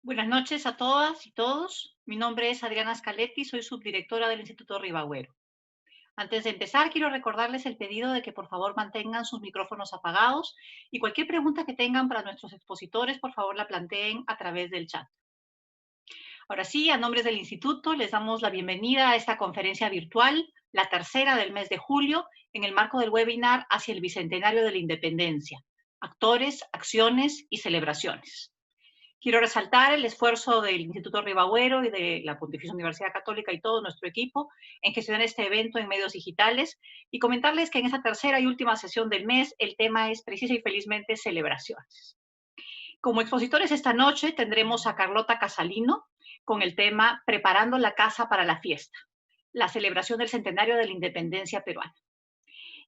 Buenas noches a todas y todos. Mi nombre es Adriana Scaletti, soy subdirectora del Instituto Ribagüero. Antes de empezar, quiero recordarles el pedido de que por favor mantengan sus micrófonos apagados y cualquier pregunta que tengan para nuestros expositores, por favor la planteen a través del chat. Ahora sí, a nombre del Instituto, les damos la bienvenida a esta conferencia virtual, la tercera del mes de julio, en el marco del webinar hacia el Bicentenario de la Independencia, actores, acciones y celebraciones. Quiero resaltar el esfuerzo del Instituto Ribagüero y de la Pontificia Universidad Católica y todo nuestro equipo en gestionar este evento en medios digitales y comentarles que en esta tercera y última sesión del mes el tema es precisa y felizmente celebraciones. Como expositores esta noche tendremos a Carlota Casalino con el tema Preparando la casa para la fiesta, la celebración del centenario de la independencia peruana.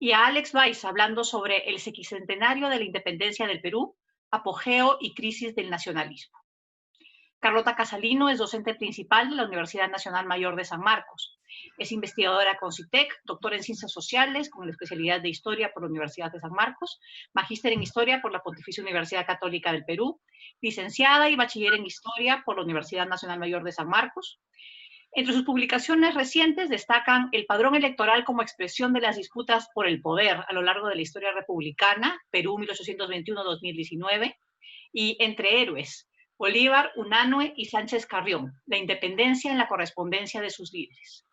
Y a Alex Weiss hablando sobre el sesquicentenario de la independencia del Perú, apogeo y crisis del nacionalismo. Carlota Casalino es docente principal de la Universidad Nacional Mayor de San Marcos. Es investigadora con CITEC, doctora en Ciencias Sociales con la especialidad de Historia por la Universidad de San Marcos, magíster en Historia por la Pontificia Universidad Católica del Perú, licenciada y bachiller en Historia por la Universidad Nacional Mayor de San Marcos. Entre sus publicaciones recientes destacan El padrón electoral como expresión de las disputas por el poder a lo largo de la historia republicana, Perú 1821-2019, y Entre héroes, Bolívar, Unanue y Sánchez Carrión, la independencia en la correspondencia de sus líderes.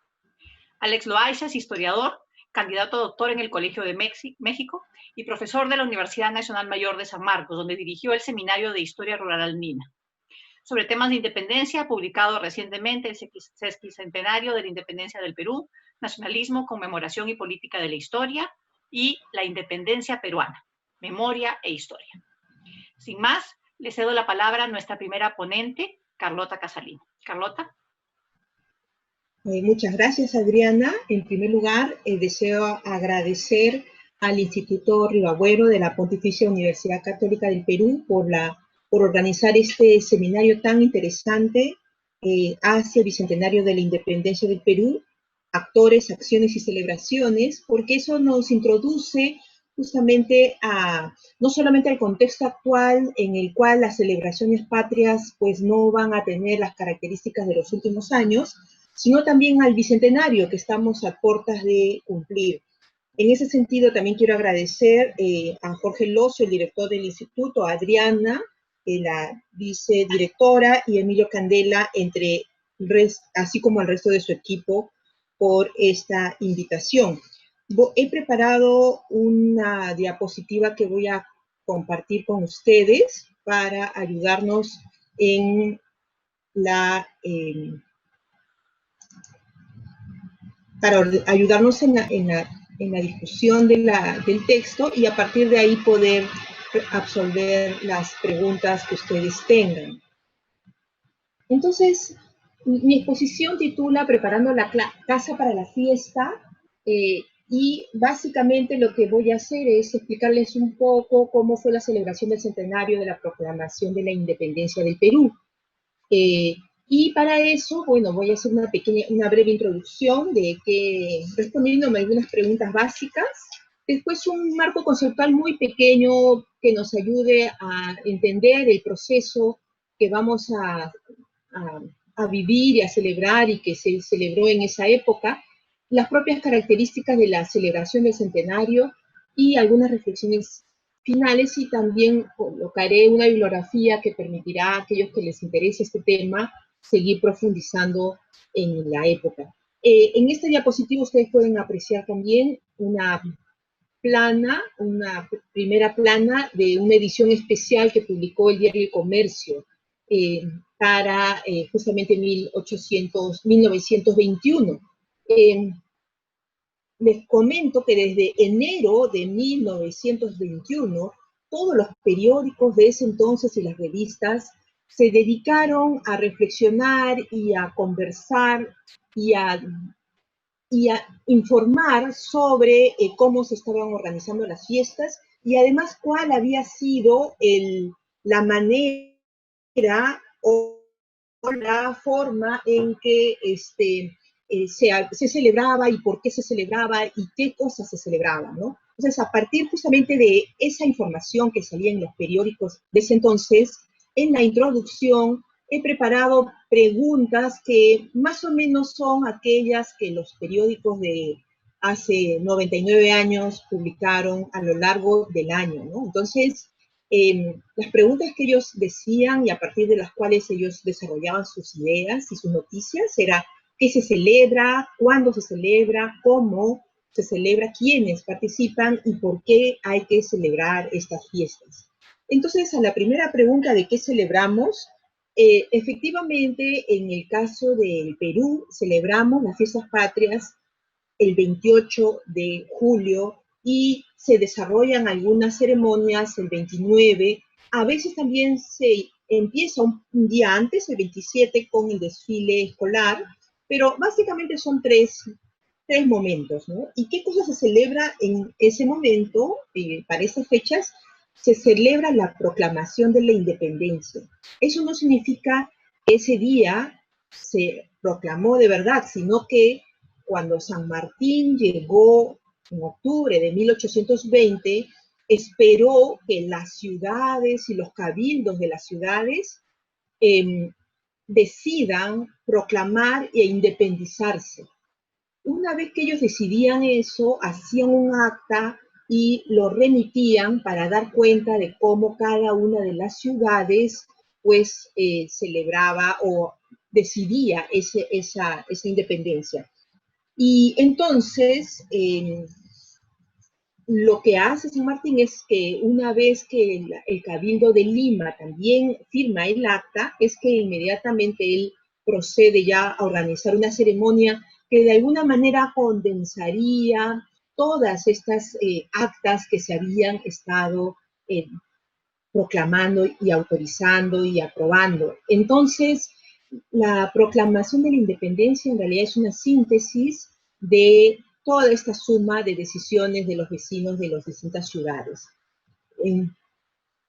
Alex Loaiza es historiador, candidato a doctor en el Colegio de México y profesor de la Universidad Nacional Mayor de San Marcos, donde dirigió el Seminario de Historia Rural Andina. Sobre temas de independencia, ha publicado recientemente el sesquicentenario de la independencia del Perú, nacionalismo, conmemoración y política de la historia, y la independencia peruana, memoria e historia. Sin más, le cedo la palabra a nuestra primera ponente, Carlota Casalino. Carlota. Muchas gracias, Adriana. En primer lugar, deseo agradecer al Instituto Ribagüero de la Pontificia Universidad Católica del Perú por organizar este seminario tan interesante hacia el Bicentenario de la Independencia del Perú, actores, acciones y celebraciones, porque eso nos introduce justamente no solamente al contexto actual en el cual las celebraciones patrias pues no van a tener las características de los últimos años, sino también al bicentenario que estamos a puertas de cumplir. En ese sentido, también quiero agradecer a Jorge Lozo, el director del instituto, a Adriana, la vicedirectora, y Emilio Candela, así como al resto de su equipo, por esta invitación. He preparado una diapositiva que voy a compartir con ustedes para ayudarnos en la discusión del texto y a partir de ahí poder absolver las preguntas que ustedes tengan. Entonces, mi exposición titula Preparando la casa para la fiesta y básicamente lo que voy a hacer es explicarles un poco cómo fue la celebración del centenario de la proclamación de la independencia del Perú. Y para eso, bueno, voy a hacer una breve introducción respondiéndome a algunas preguntas básicas. Después un marco conceptual muy pequeño que nos ayude a entender el proceso que vamos a vivir y a celebrar y que se celebró en esa época, las propias características de la celebración del centenario y algunas reflexiones finales, y también colocaré una bibliografía que permitirá a aquellos que les interese este tema seguir profundizando en la época. En esta diapositiva ustedes pueden apreciar también una primera plana de una edición especial que publicó el diario El Comercio para justamente 1921. Les comento que desde enero de 1921, todos los periódicos de ese entonces y las revistas se dedicaron a reflexionar y a conversar y a informar sobre cómo se estaban organizando las fiestas y además cuál había sido la manera o la forma en que se celebraba y por qué se celebraba y qué cosas se celebraban, ¿no? Entonces, a partir justamente de esa información que salía en los periódicos de ese entonces, en la introducción he preparado preguntas que más o menos son aquellas que los periódicos de hace 99 años publicaron a lo largo del año, ¿no? Entonces, las preguntas que ellos decían y a partir de las cuales ellos desarrollaban sus ideas y sus noticias era qué se celebra, cuándo se celebra, cómo se celebra, quiénes participan y por qué hay que celebrar estas fiestas. Entonces, a la primera pregunta de qué celebramos, efectivamente, en el caso del Perú, celebramos las fiestas patrias el 28 de julio y se desarrollan algunas ceremonias el 29. A veces también se empieza un día antes, el 27, con el desfile escolar, pero básicamente son tres momentos, ¿no? ¿Y qué cosa se celebra en ese momento, para esas fechas? Se celebra la proclamación de la independencia. Eso no significa que ese día se proclamó de verdad, sino que cuando San Martín llegó en octubre de 1820, esperó que las ciudades y los cabildos de las ciudades eh, decidan proclamar e independizarse. Una vez que ellos decidían eso, hacían un acta y lo remitían para dar cuenta de cómo cada una de las ciudades pues celebraba o decidía esa independencia. Y entonces, lo que hace San Martín es que una vez que el Cabildo de Lima también firma el acta, es que inmediatamente él procede ya a organizar una ceremonia que de alguna manera condensaría todas estas actas que se habían estado proclamando y autorizando y aprobando. Entonces, la proclamación de la independencia en realidad es una síntesis de toda esta suma de decisiones de los vecinos de las distintas ciudades.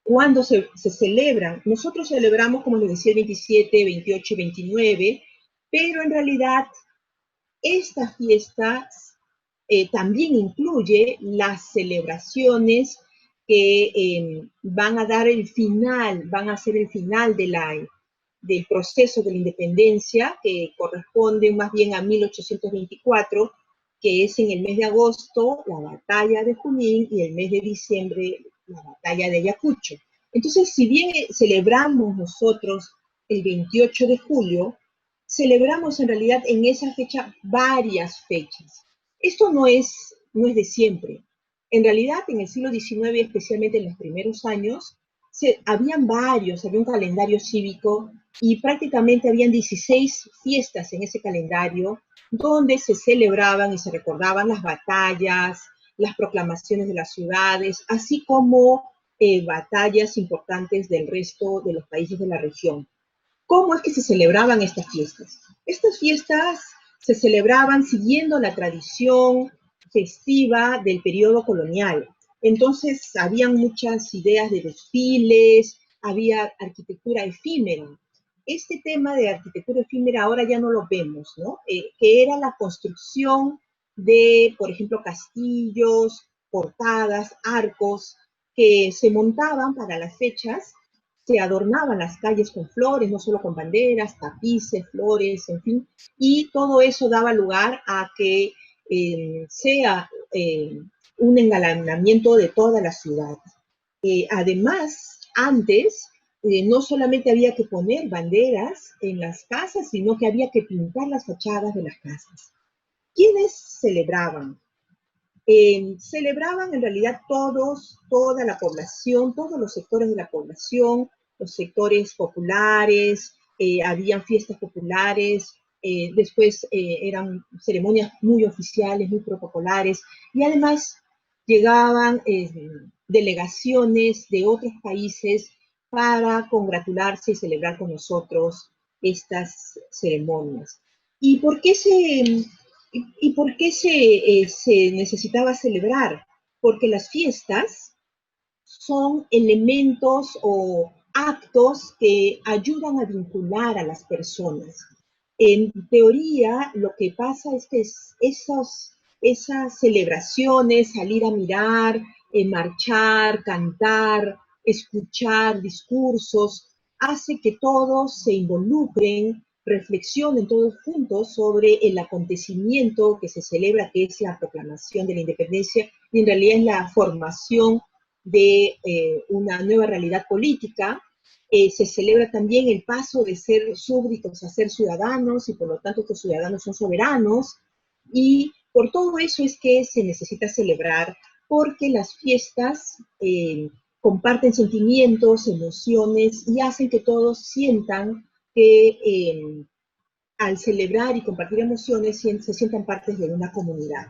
¿Cuándo se celebran? Nosotros celebramos, como les decía, el 27, 28 y 29, pero en realidad esta fiesta también incluye las celebraciones que van a dar el final, van a ser el final del proceso de la independencia, que corresponde más bien a 1824, que es en el mes de agosto la batalla de Junín y el mes de diciembre la batalla de Ayacucho. Entonces, si bien celebramos nosotros el 28 de julio, celebramos en realidad en esa fecha varias fechas. Esto no es de siempre. En realidad, en el siglo XIX, especialmente en los primeros años, había un calendario cívico y prácticamente habían 16 fiestas en ese calendario donde se celebraban y se recordaban las batallas, las proclamaciones de las ciudades, así como batallas importantes del resto de los países de la región. ¿Cómo es que se celebraban estas fiestas? Estas fiestas se celebraban siguiendo la tradición festiva del periodo colonial. Entonces, habían muchas ideas de desfiles, había arquitectura efímera. Este tema de arquitectura efímera ahora ya no lo vemos, ¿no? Que era la construcción de, por ejemplo, castillos, portadas, arcos, que se montaban para las fechas, se adornaban las calles con flores, no solo con banderas, tapices, flores, en fin, y todo eso daba lugar a que sea un engalanamiento de toda la ciudad. Además, antes no solamente había que poner banderas en las casas, sino que había que pintar las fachadas de las casas. ¿Quiénes celebraban? Celebraban en realidad toda la población, todos los sectores de la población, los sectores populares, habían fiestas populares, después eran ceremonias muy oficiales, muy protocolares, y además llegaban delegaciones de otros países para congratularse y celebrar con nosotros estas ceremonias. ¿Y por qué se necesitaba celebrar? Porque las fiestas son elementos o actos que ayudan a vincular a las personas. En teoría, lo que pasa es que esas celebraciones, salir a mirar, marchar, cantar, escuchar discursos, hace que todos se involucren, reflexionen todos juntos sobre el acontecimiento que se celebra, que es la proclamación de la independencia, y en realidad es la formación de una nueva realidad política. Se celebra también el paso de ser súbditos a ser ciudadanos, y por lo tanto estos ciudadanos son soberanos, y por todo eso es que se necesita celebrar, porque las fiestas comparten sentimientos, emociones, y hacen que todos sientan que al celebrar y compartir emociones se sientan partes de una comunidad.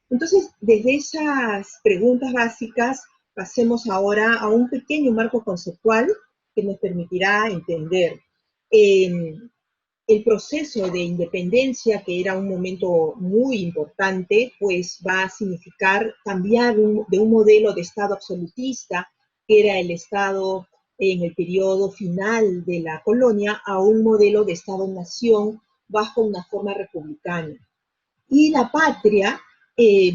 Entonces, desde esas preguntas básicas, pasemos ahora a un pequeño marco conceptual que nos permitirá entender el proceso de independencia, que era un momento muy importante, pues va a significar cambiar de un modelo de Estado absolutista, que era el Estado en el periodo final de la colonia, a un modelo de Estado-nación bajo una forma republicana. Y la patria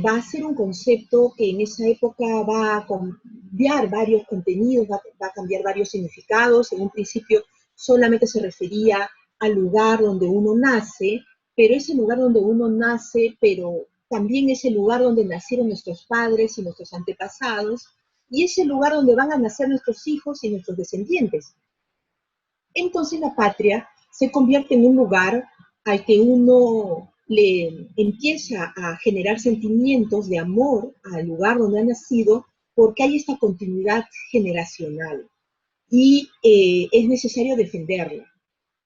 va a ser un concepto que en esa época va a cambiar varios contenidos, va a cambiar varios significados. En un principio solamente se refería al lugar donde uno nace, pero ese lugar donde uno nace, pero también es el lugar donde nacieron nuestros padres y nuestros antepasados, y es el lugar donde van a nacer nuestros hijos y nuestros descendientes. Entonces la patria se convierte en un lugar al que uno le empieza a generar sentimientos de amor al lugar donde ha nacido, porque hay esta continuidad generacional y es necesario defenderla.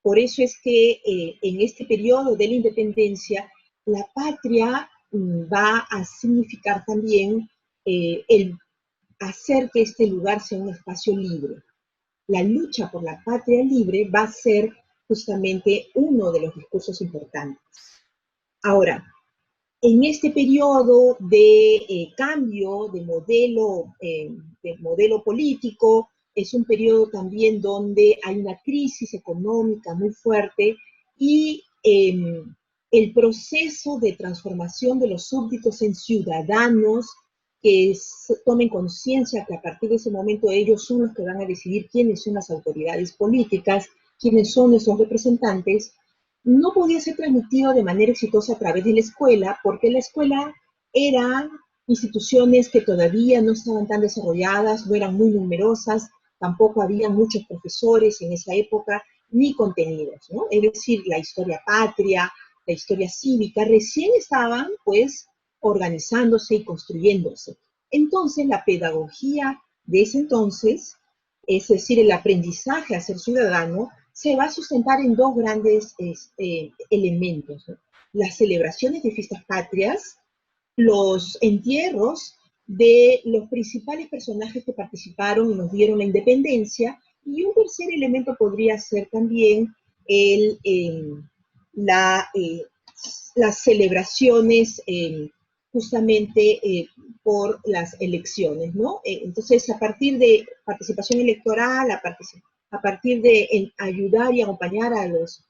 Por eso es que en este periodo de la independencia, la patria va a significar también el hacer que este lugar sea un espacio libre. La lucha por la patria libre va a ser justamente uno de los discursos importantes. Ahora, en este periodo de cambio de modelo político, es un periodo también donde hay una crisis económica muy fuerte, y el proceso de transformación de los súbditos en ciudadanos que tomen conciencia que a partir de ese momento ellos son los que van a decidir quiénes son las autoridades políticas, quiénes son nuestros representantes, no podía ser transmitido de manera exitosa a través de la escuela, porque la escuela eran instituciones que todavía no estaban tan desarrolladas, no eran muy numerosas, tampoco había muchos profesores en esa época, ni contenidos, ¿no? Es decir, la historia patria, la historia cívica, recién estaban, pues, organizándose y construyéndose. Entonces, la pedagogía de ese entonces, es decir, el aprendizaje a ser ciudadano, se va a sustentar en dos grandes elementos, ¿no? Las celebraciones de fiestas patrias, los entierros de los principales personajes que participaron y nos dieron la independencia, y un tercer elemento podría ser también el, las celebraciones justamente por las elecciones, ¿no? Entonces, a partir de participación electoral, a partir de ayudar y acompañar a los,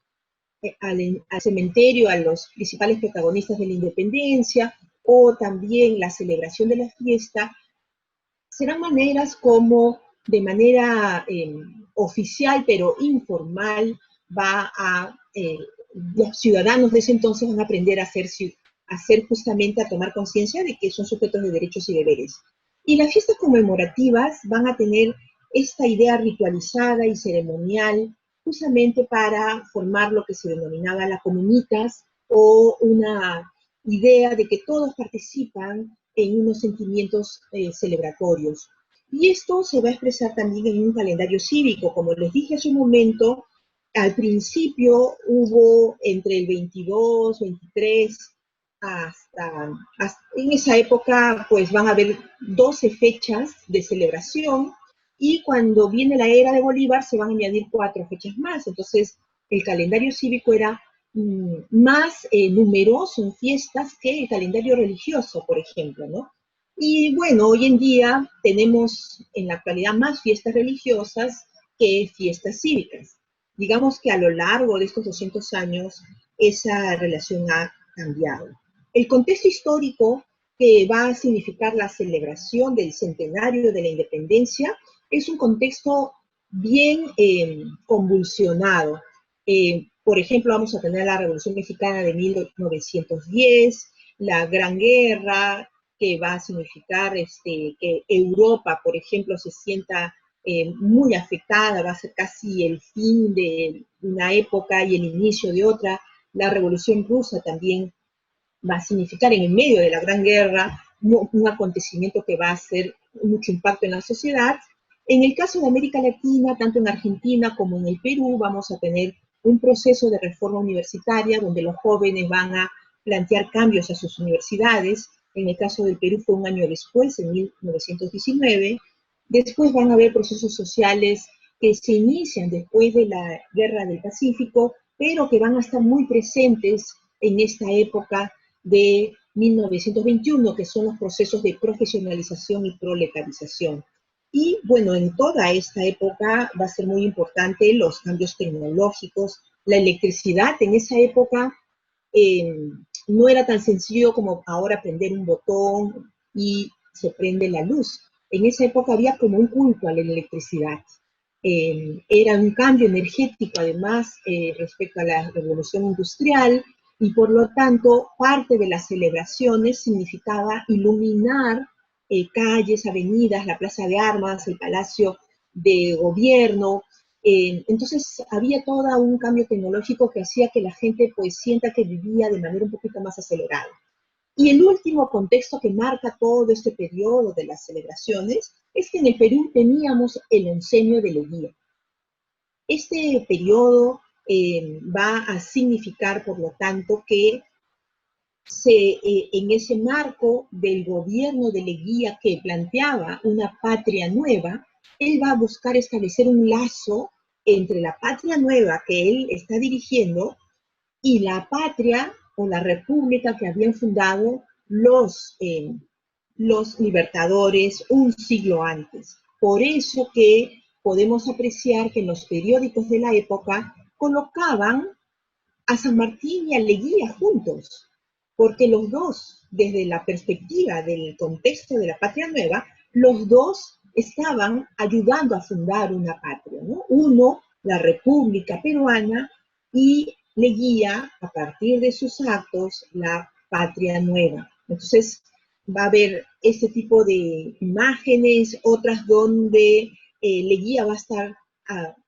al cementerio, a los principales protagonistas de la independencia, o también la celebración de la fiesta, serán maneras como de manera oficial pero informal los ciudadanos de ese entonces van a aprender a hacer justamente, a tomar conciencia de que son sujetos de derechos y deberes. Y las fiestas conmemorativas van a tener esta idea ritualizada y ceremonial justamente para formar lo que se denominaba la comunitas, o una idea de que todos participan en unos sentimientos celebratorios. Y esto se va a expresar también en un calendario cívico. Como les dije hace un momento, al principio hubo entre el 22, 23, hasta en esa época, pues van a haber 12 fechas de celebración, y cuando viene la era de Bolívar se van a añadir 4 fechas más. Entonces, el calendario cívico era más numeroso en fiestas que el calendario religioso, por ejemplo, ¿no? Y bueno, hoy en día tenemos en la actualidad más fiestas religiosas que fiestas cívicas. Digamos que a lo largo de estos 200 años esa relación ha cambiado. El contexto histórico que va a significar la celebración del centenario de la independencia es un contexto bien convulsionado. Por ejemplo, vamos a tener la Revolución Mexicana de 1910, la Gran Guerra, que va a significar que Europa, por ejemplo, se sienta muy afectada, va a ser casi el fin de una época y el inicio de otra. La Revolución Rusa también va a significar en el medio de la Gran Guerra un acontecimiento que va a hacer mucho impacto en la sociedad. En el caso de América Latina, tanto en Argentina como en el Perú, vamos a tener un proceso de reforma universitaria donde los jóvenes van a plantear cambios a sus universidades. En el caso del Perú fue un año después, en 1919. Después van a haber procesos sociales que se inician después de la Guerra del Pacífico, pero que van a estar muy presentes en esta época de 1921, que son los procesos de profesionalización y proletarización. Y bueno, en toda esta época va a ser muy importante los cambios tecnológicos. La electricidad en esa época no era tan sencillo como ahora prender un botón y se prende la luz. En esa época había como un culto a la electricidad. Era un cambio energético además respecto a la revolución industrial, y por lo tanto parte de las celebraciones significaba iluminar calles, avenidas, la Plaza de Armas, el Palacio de Gobierno. Entonces había todo un cambio tecnológico que hacía que la gente pues sienta que vivía de manera un poquito más acelerada. Y el último contexto que marca todo este periodo de las celebraciones es que en el Perú teníamos el oncenio de Leguía. Este periodo va a significar, por lo tanto, que en ese marco del gobierno de Leguía que planteaba una patria nueva, él va a buscar establecer un lazo entre la patria nueva que él está dirigiendo y la patria o la república que habían fundado los libertadores un siglo antes. Por eso que podemos apreciar que en los periódicos de la época colocaban a San Martín y a Leguía juntos, porque los dos, desde la perspectiva del contexto de la patria nueva, los dos estaban ayudando a fundar una patria, ¿no? Uno, la República Peruana, y Leguía, a partir de sus actos, la patria nueva. Entonces, va a haber este tipo de imágenes, otras donde Leguía va a estar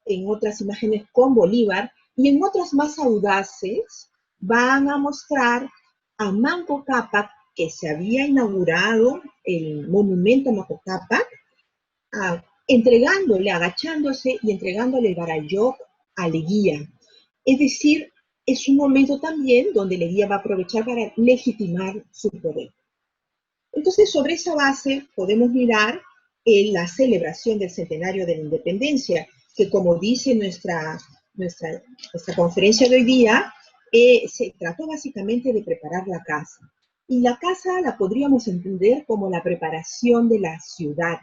en otras imágenes con Bolívar, y en otras más audaces van a mostrar a Manco Cápac, que se había inaugurado el monumento a Manco Cápac, entregándole, agachándose y entregándole el Barayot a Leguía. Es decir, es un momento también donde Leguía va a aprovechar para legitimar su poder. Entonces, sobre esa base podemos mirar la celebración del centenario de la independencia, que como dice nuestra conferencia de hoy día, se trató básicamente de preparar la casa. Y la casa la podríamos entender como la preparación de la ciudad.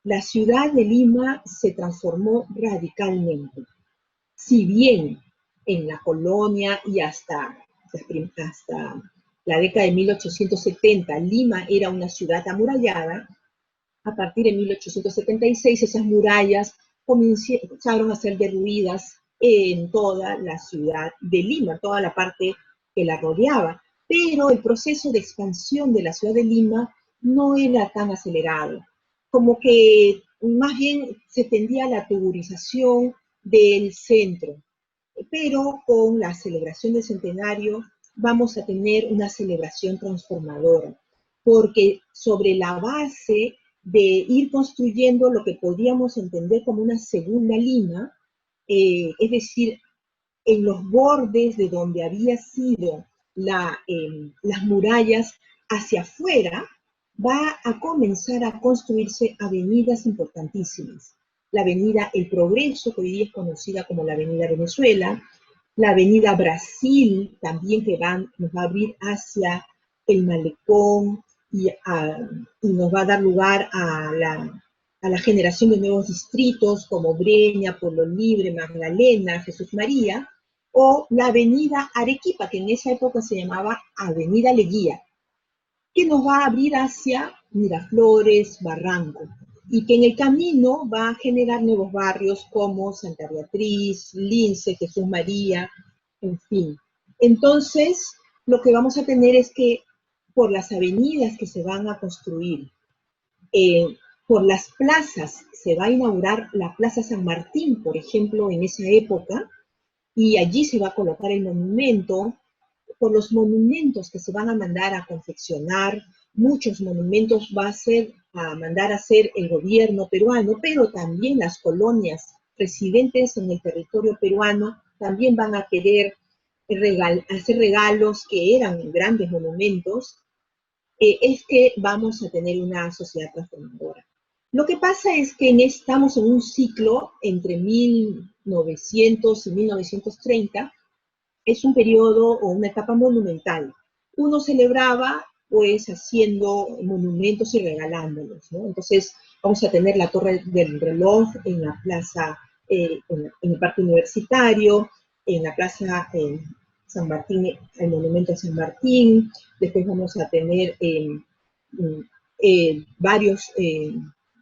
La ciudad de Lima se transformó radicalmente. Si bien en la colonia y hasta la década de 1870 Lima era una ciudad amurallada, a partir de 1876 esas murallas comenzaron a ser derruidas en toda la ciudad de Lima, toda la parte que la rodeaba. Pero el proceso de expansión de la ciudad de Lima no era tan acelerado, como que más bien se tendía a la tugurización del centro. Pero con la celebración del centenario vamos a tener una celebración transformadora, porque sobre la base de ir construyendo lo que podríamos entender como una segunda Lima, es decir, en los bordes de donde había sido las murallas hacia afuera, va a comenzar a construirse avenidas importantísimas. La avenida El Progreso, que hoy día es conocida como la avenida Venezuela, la avenida Brasil, también que nos va a abrir hacia el Malecón y nos va a dar lugar a la generación de nuevos distritos como Breña, Pueblo Libre, Magdalena, Jesús María, o la avenida Arequipa, que en esa época se llamaba Avenida Leguía, que nos va a abrir hacia Miraflores, Barranco. y que en el camino va a generar nuevos barrios como Santa Beatriz, Lince, Jesús María, en fin. Entonces, lo que vamos a tener es que por las avenidas que se van a construir, por las plazas, se va a inaugurar la Plaza San Martín, por ejemplo, en esa época, y allí se va a colocar el monumento. Por los monumentos que se van a mandar a confeccionar, muchos monumentos va a mandar a hacer el gobierno peruano, pero también las colonias residentes en el territorio peruano también van a querer hacer regalos que eran grandes monumentos. Es que vamos a tener una sociedad transformadora. Lo que pasa es que estamos en un ciclo entre 1900 y 1930, es un periodo o una etapa monumental. Uno celebraba pues haciendo monumentos y regalándolos, ¿no? Entonces vamos a tener la Torre del Reloj en la plaza, en el Parque Universitario, en la plaza San Martín, el monumento a San Martín. Después vamos a tener varios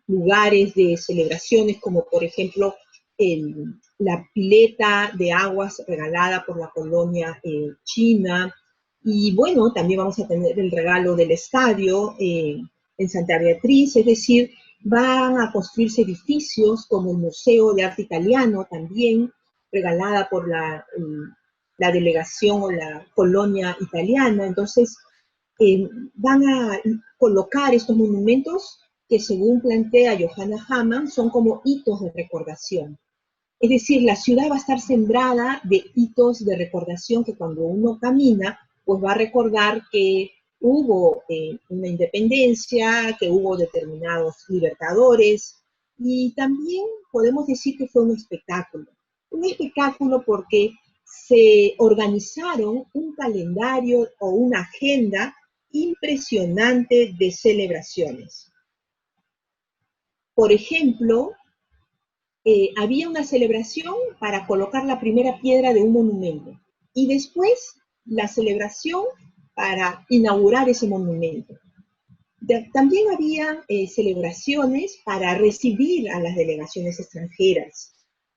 lugares de celebraciones, como por ejemplo la pileta de aguas regalada por la colonia china. Y bueno, también vamos a tener el regalo del estadio en Santa Beatriz, es decir, van a construirse edificios como el Museo de Arte Italiano también, regalada por la delegación o la colonia italiana. Entonces, van a colocar estos monumentos que, según plantea Johanna Hamann, son como hitos de recordación. Es decir, la ciudad va a estar sembrada de hitos de recordación que cuando uno camina, pues va a recordar que hubo una independencia, que hubo determinados libertadores, y también podemos decir que fue un espectáculo. Un espectáculo porque se organizaron un calendario o una agenda impresionante de celebraciones. Por ejemplo, había una celebración para colocar la primera piedra de un monumento y después la celebración para inaugurar ese monumento. También había celebraciones para recibir a las delegaciones extranjeras.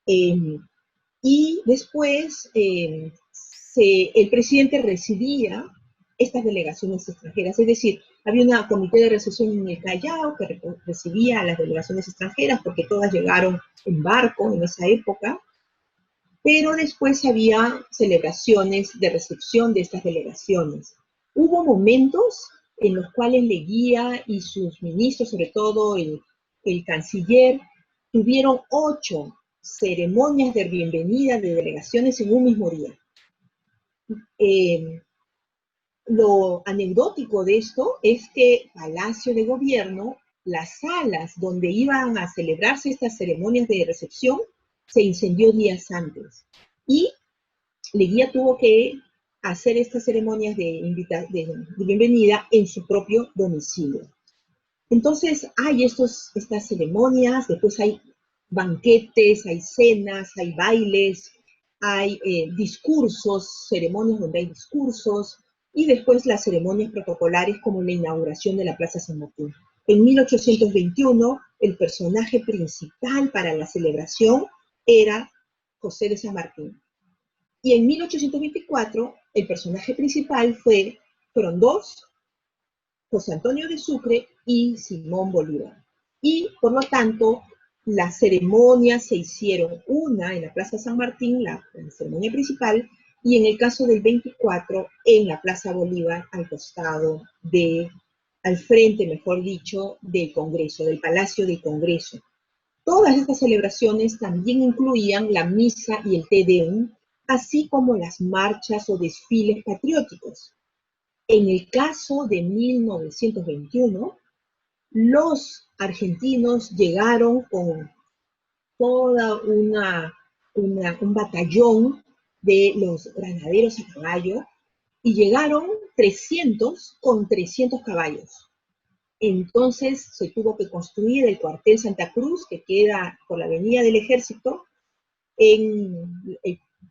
Y después el presidente recibía estas delegaciones extranjeras, es decir, había un comité de recepción en el Callao que recibía a las delegaciones extranjeras porque todas llegaron en barco en esa época, pero después había celebraciones de recepción de estas delegaciones. Hubo momentos en los cuales Leguía y sus ministros, sobre todo el canciller, tuvieron 8 ceremonias de bienvenida de delegaciones en un mismo día. Lo anecdótico de esto es que Palacio de Gobierno, las salas donde iban a celebrarse estas ceremonias de recepción, se incendió días antes. Y Leguía tuvo que hacer estas ceremonias de bienvenida en su propio domicilio. Entonces hay estas ceremonias, después hay banquetes, hay cenas, hay bailes, hay discursos, ceremonias donde hay discursos, y después las ceremonias protocolares como la inauguración de la Plaza San Martín. En 1821, el personaje principal para la celebración era José de San Martín. Y en 1824, el personaje principal fueron dos, José Antonio de Sucre y Simón Bolívar. Y, por lo tanto, las ceremonias se hicieron una en la Plaza San Martín, la ceremonia principal, y en el caso del 24, en la Plaza Bolívar, al frente, mejor dicho, del Congreso, del Palacio del Congreso. Todas estas celebraciones también incluían la misa y el Te Deum, así como las marchas o desfiles patrióticos. En el caso de 1921, los argentinos llegaron con toda un batallón de los granaderos a caballo y llegaron 300 con 300 caballos. Entonces se tuvo que construir el cuartel Santa Cruz, que queda por la Avenida del Ejército, en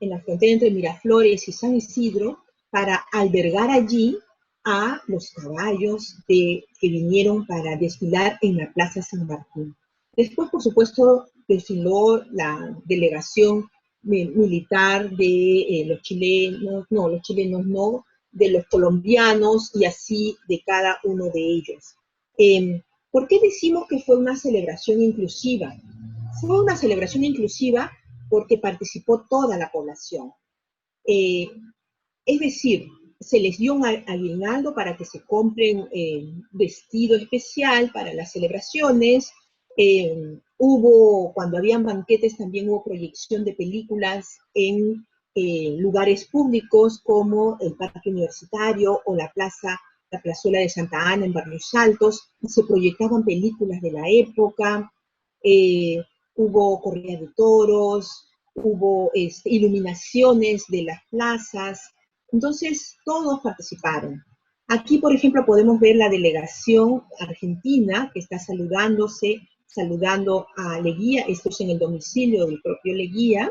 la frontera entre Miraflores y San Isidro, para albergar allí a los caballos que vinieron para desfilar en la Plaza San Martín. Después, por supuesto, desfiló la delegación militar de los chilenos no, de los colombianos y así de cada uno de ellos. ¿Por qué decimos que fue una celebración inclusiva? Fue una celebración inclusiva porque participó toda la población. Eh, es decir, se les dio un aguinaldo para que se compren vestido especial para las celebraciones. Cuando habían banquetes, también hubo proyección de películas en lugares públicos como el Parque Universitario o la plazuela de Santa Ana en Barrios Altos, y se proyectaban películas de la época. Hubo corrida de toros, hubo iluminaciones de las plazas. Entonces, todos participaron. Aquí, por ejemplo, podemos ver la delegación argentina que está saludando a Leguía. Esto es en el domicilio del propio Leguía.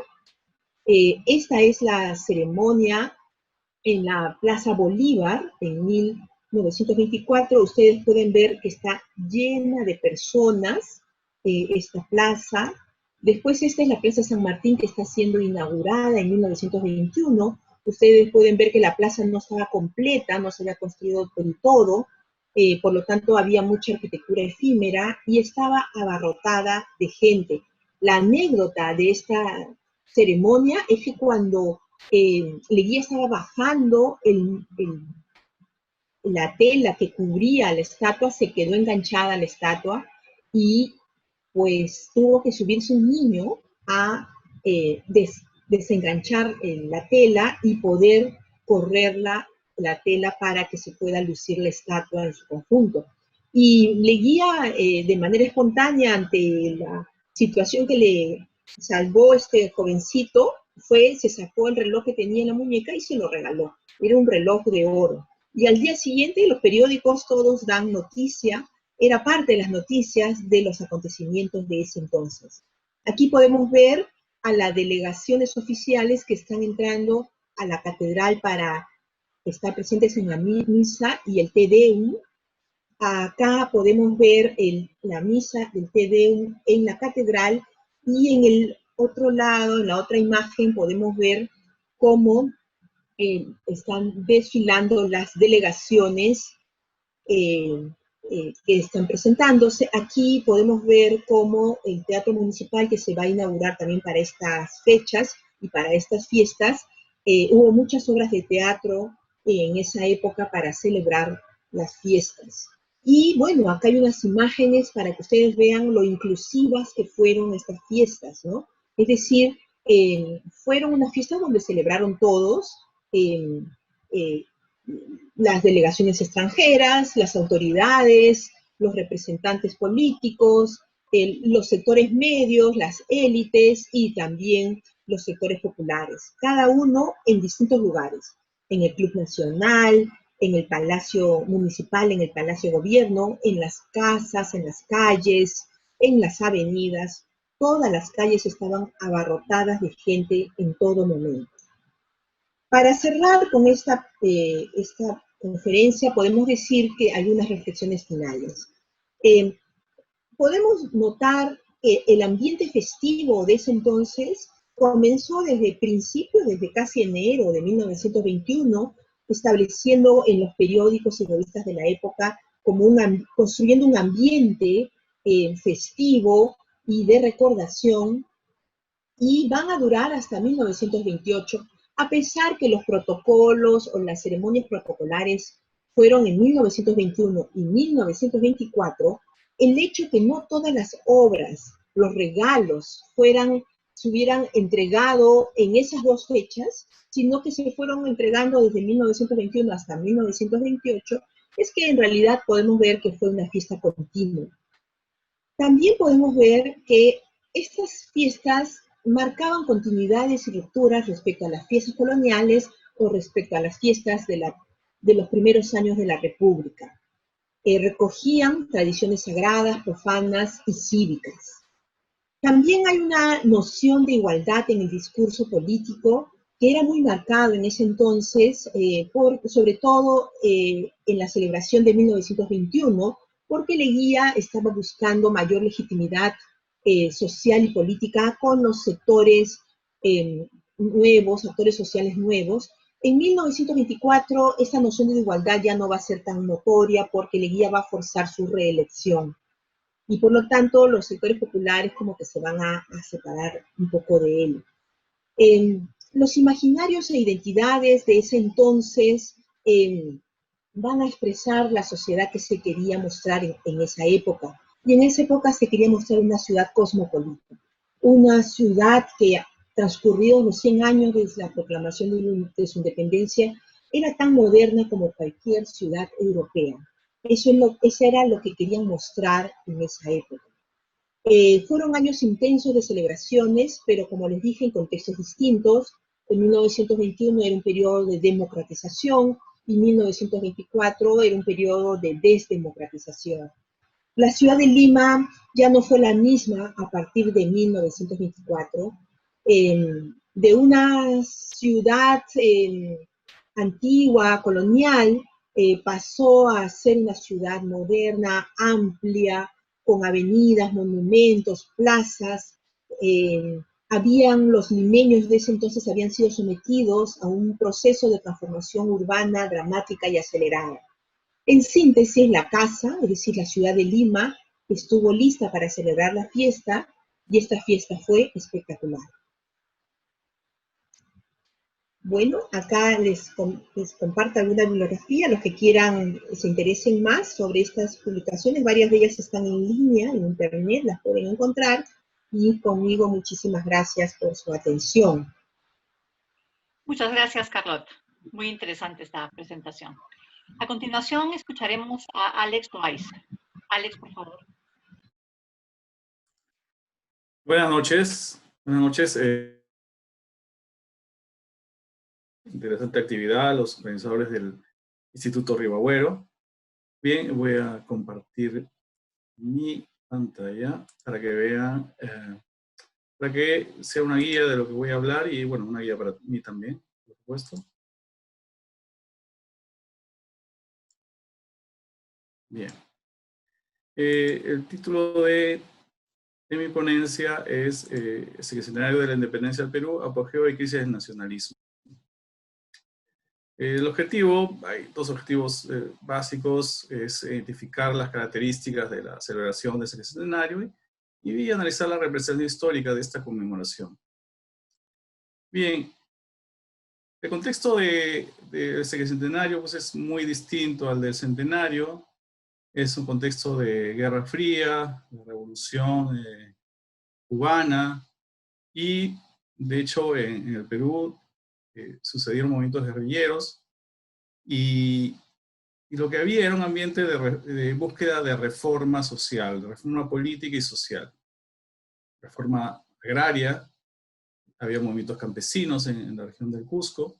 Esta es la ceremonia en la Plaza Bolívar en 1924. Ustedes pueden ver que está llena de personas esta plaza. Después esta es la Plaza San Martín, que está siendo inaugurada en 1921. Ustedes pueden ver que la plaza no estaba completa, no se había construido del todo, por lo tanto había mucha arquitectura efímera y estaba abarrotada de gente. La anécdota de esta ceremonia es que cuando Leguía estaba bajando la tela que cubría la estatua, se quedó enganchada a la estatua y pues tuvo que subirse un niño a desenganchar la tela y poder correr la tela para que se pueda lucir la estatua en su conjunto. Y Leguía, de manera espontánea, ante la situación que le salvó este jovencito, se sacó el reloj que tenía en la muñeca y se lo regaló. Era un reloj de oro. Y al día siguiente los periódicos todos dan noticia, era parte de las noticias de los acontecimientos de ese entonces. Aquí podemos ver a las delegaciones oficiales que están entrando a la catedral para estar presentes en la misa y el Te Deum. Acá podemos ver la misa del Te Deum en la catedral, y en el otro lado, en la otra imagen, podemos ver cómo están desfilando las delegaciones que están presentándose. Aquí podemos ver cómo el Teatro Municipal, que se va a inaugurar también para estas fechas y para estas fiestas, hubo muchas obras de teatro en esa época para celebrar las fiestas. Y bueno, acá hay unas imágenes para que ustedes vean lo inclusivas que fueron estas fiestas, ¿no? Es decir, fueron unas fiestas donde celebraron todos, las delegaciones extranjeras, las autoridades, los representantes políticos, los sectores medios, las élites y también los sectores populares, cada uno en distintos lugares, en el Club Nacional, en el Palacio Municipal, en el Palacio de Gobierno, en las casas, en las calles, en las avenidas. Todas las calles estaban abarrotadas de gente en todo momento. Para cerrar con esta conferencia, podemos decir que hay unas reflexiones finales. Podemos notar que el ambiente festivo de ese entonces comenzó desde principios, desde casi enero de 1921, estableciendo en los periódicos y revistas de la época, construyendo un ambiente festivo y de recordación, y van a durar hasta 1928, a pesar que los protocolos o las ceremonias protocolares fueron en 1921 y 1924, el hecho que no todas las obras, los regalos, se hubieran entregado en esas dos fechas, sino que se fueron entregando desde 1921 hasta 1928, es que en realidad podemos ver que fue una fiesta continua. También podemos ver que estas fiestas marcaban continuidades y rupturas respecto a las fiestas coloniales o respecto a las fiestas de los primeros años de la República. Recogían tradiciones sagradas, profanas y cívicas. También hay una noción de igualdad en el discurso político que era muy marcado en ese entonces, sobre todo en la celebración de 1921, porque Leguía estaba buscando mayor legitimidad social y política con los sectores nuevos, actores sociales nuevos. En 1924 esta noción de igualdad ya no va a ser tan notoria porque Leguía va a forzar su reelección y por lo tanto los sectores populares como que se van a separar un poco de él. Los imaginarios e identidades de ese entonces van a expresar la sociedad que se quería mostrar en esa época. Y en esa época se quería mostrar una ciudad cosmopolita, una ciudad que, transcurridos los 100 años desde la proclamación de su independencia, era tan moderna como cualquier ciudad europea. Eso era lo que querían mostrar en esa época. Fueron años intensos de celebraciones, pero como les dije, en contextos distintos. En 1921 era un periodo de democratización y 1924 era un periodo de desdemocratización. La ciudad de Lima ya no fue la misma a partir de 1924. De una ciudad antigua, colonial, pasó a ser una ciudad moderna, amplia, con avenidas, monumentos, plazas. Los limeños de ese entonces habían sido sometidos a un proceso de transformación urbana dramática y acelerada. En síntesis, la casa, es decir, la ciudad de Lima, estuvo lista para celebrar la fiesta y esta fiesta fue espectacular. Bueno, acá les comparto alguna bibliografía, los que quieran, se interesen más sobre estas publicaciones, varias de ellas están en línea, en internet, las pueden encontrar, y conmigo muchísimas gracias por su atención. Muchas gracias, Carlota. Muy interesante esta presentación. A continuación, escucharemos a Alex Weiss. Alex, por favor. Buenas noches. Buenas noches. Interesante actividad, los organizadores del Instituto Ribagüero. Bien, voy a compartir mi pantalla para que vean, para que sea una guía de lo que voy a hablar y, bueno, una guía para mí también, por supuesto. Bien. El título de mi ponencia es Sexentenario de la Independencia del Perú, apogeo y crisis del nacionalismo. El objetivo, hay dos objetivos básicos, es identificar las características de la celebración de ese sexentenario y analizar la representación histórica de esta conmemoración. Bien, el contexto del sexentenario pues, es muy distinto al del centenario. Es un contexto de Guerra Fría, de Revolución cubana, y de hecho en el Perú sucedieron movimientos guerrilleros, y lo que había era un ambiente de búsqueda de reforma social, de reforma política y social. Reforma agraria, había movimientos campesinos en la región del Cusco,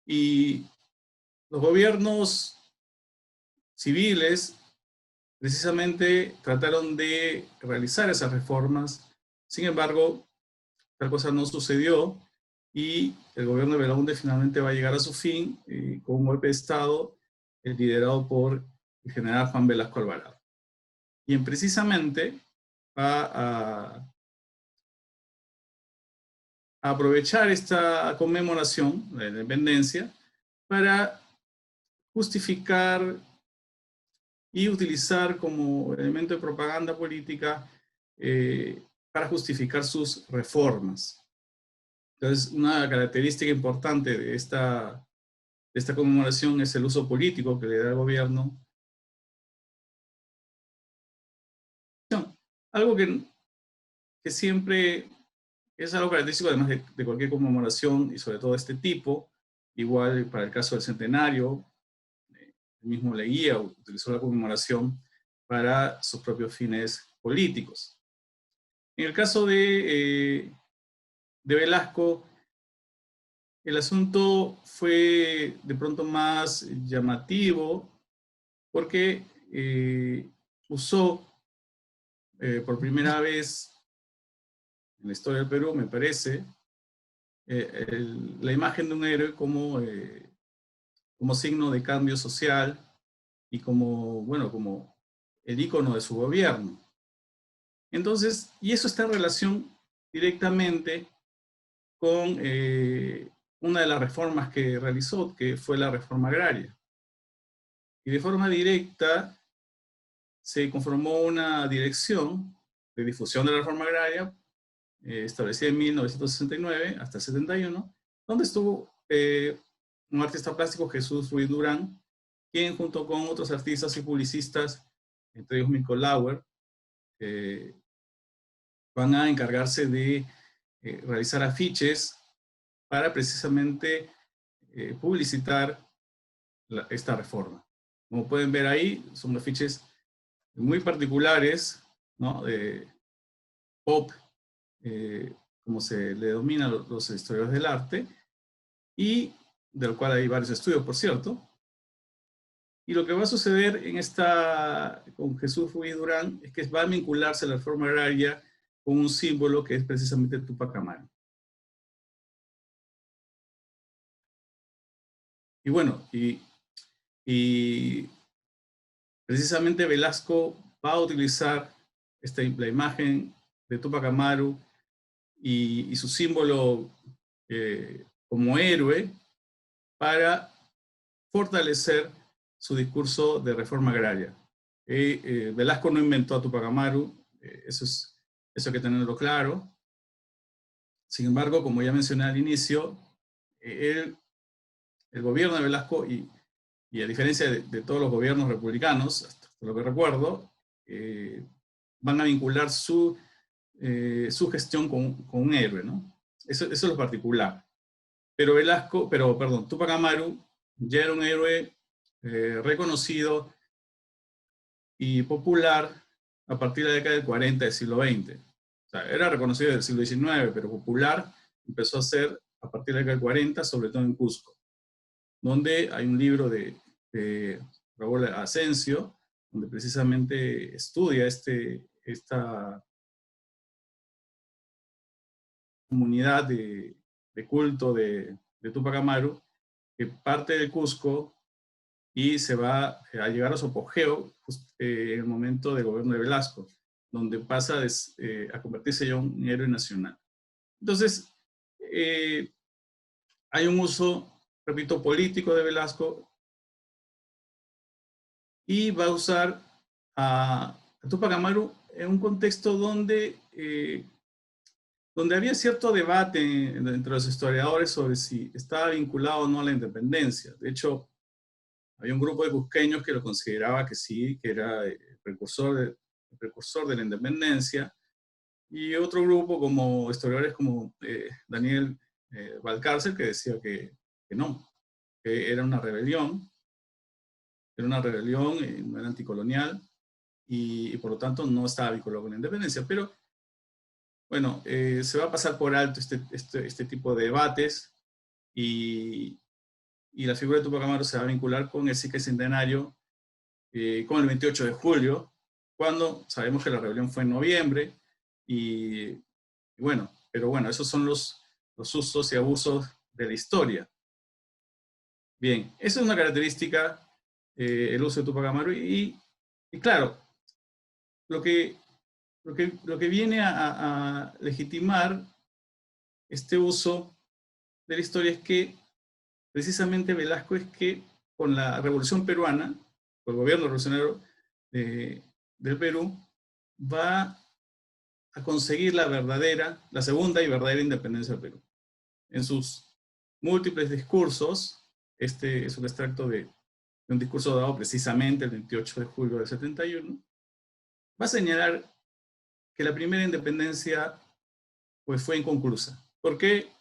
y los gobiernos civiles precisamente trataron de realizar esas reformas. Sin embargo, tal cosa no sucedió y el gobierno de Belaúnde finalmente va a llegar a su fin con un golpe de Estado liderado por el general Juan Velasco Alvarado. Y precisamente va a aprovechar esta conmemoración de la independencia para justificar y utilizar como elemento de propaganda política para justificar sus reformas. Entonces, una característica importante de esta conmemoración es el uso político que le da el gobierno. Algo que siempre es algo característico además de cualquier conmemoración y sobre todo de este tipo, igual para el caso del centenario, el mismo Leguía utilizó la conmemoración para sus propios fines políticos. En el caso de Velasco, el asunto fue de pronto más llamativo porque usó por primera vez en la historia del Perú, me parece, la imagen de un héroe como signo de cambio social y como, bueno, como el ícono de su gobierno. Entonces, y eso está en relación directamente con una de las reformas que realizó, que fue la reforma agraria. Y de forma directa se conformó una dirección de difusión de la reforma agraria establecida en 1969 hasta el 71, donde estuvo un artista plástico, Jesús Ruiz Durán, quien junto con otros artistas y publicistas, entre ellos Mico Lauer, van a encargarse de realizar afiches para precisamente publicitar esta reforma. Como pueden ver ahí, son afiches muy particulares, ¿no? De pop, como se le denomina a los historiadores del arte, y del cual hay varios estudios, por cierto. Y lo que va a suceder con Jesús Ruiz Durán es que va a vincularse la reforma agraria con un símbolo que es precisamente Túpac Amaru. Y bueno, y precisamente Velasco va a utilizar la imagen de Túpac Amaru y su símbolo como héroe para fortalecer su discurso de reforma agraria. Velasco no inventó a Túpac Amaru, eso hay que tenerlo claro. Sin embargo, como ya mencioné al inicio, el gobierno de Velasco, y a diferencia de todos los gobiernos republicanos, hasta lo que recuerdo, van a vincular su gestión con un héroe, ¿no? Eso es lo particular. Pero Túpac Amaru ya era un héroe reconocido y popular a partir de la década del 40 del siglo XX. O sea, era reconocido del siglo XIX, pero popular empezó a ser a partir de la década del 40, sobre todo en Cusco, donde hay un libro de Raúl Asensio, donde precisamente estudia esta comunidad de culto de Túpac Amaru, que parte de Cusco y se va a llegar a su apogeo en el momento del gobierno de Velasco, donde pasa a convertirse ya en un héroe nacional. Entonces, hay un uso, repito, político de Velasco, y va a usar a Túpac Amaru en un contexto donde había cierto debate entre los historiadores sobre si estaba vinculado o no a la independencia. De hecho, había un grupo de cusqueños que lo consideraba que sí, que era el precursor de la independencia, y otro grupo, como historiadores como Daniel Valcárcel, que decía que no, que era una rebelión, no era anticolonial, y por lo tanto no estaba vinculado con la independencia. Pero bueno, se va a pasar por alto este tipo de debates, y la figura de Túpac Amaru se va a vincular con el centenario, con el 28 de julio, cuando sabemos que la rebelión fue en noviembre, pero bueno, esos son los usos y abusos de la historia. Bien, esa es una característica, el uso de Túpac Amaru, y claro, lo que viene a legitimar este uso de la historia es que precisamente Velasco es que con la Revolución Peruana, con el gobierno revolucionario del Perú, va a conseguir la segunda y verdadera independencia del Perú. En sus múltiples discursos, este es un extracto de un discurso dado precisamente el 28 de julio del 71, va a señalar que la primera independencia pues fue inconclusa. ¿Por qué?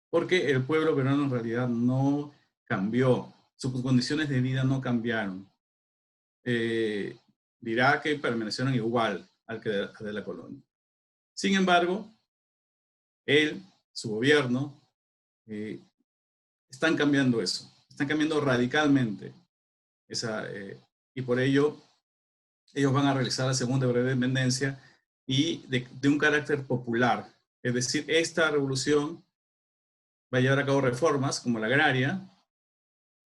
Porque el pueblo peruano en realidad no cambió, sus condiciones de vida no cambiaron. Dirá que permanecieron igual al que de la colonia. Sin embargo, su gobierno, están cambiando eso, están cambiando radicalmente y por ello ellos van a realizar la segunda breve independencia, y de un carácter popular. Es decir, esta revolución va a llevar a cabo reformas como la agraria,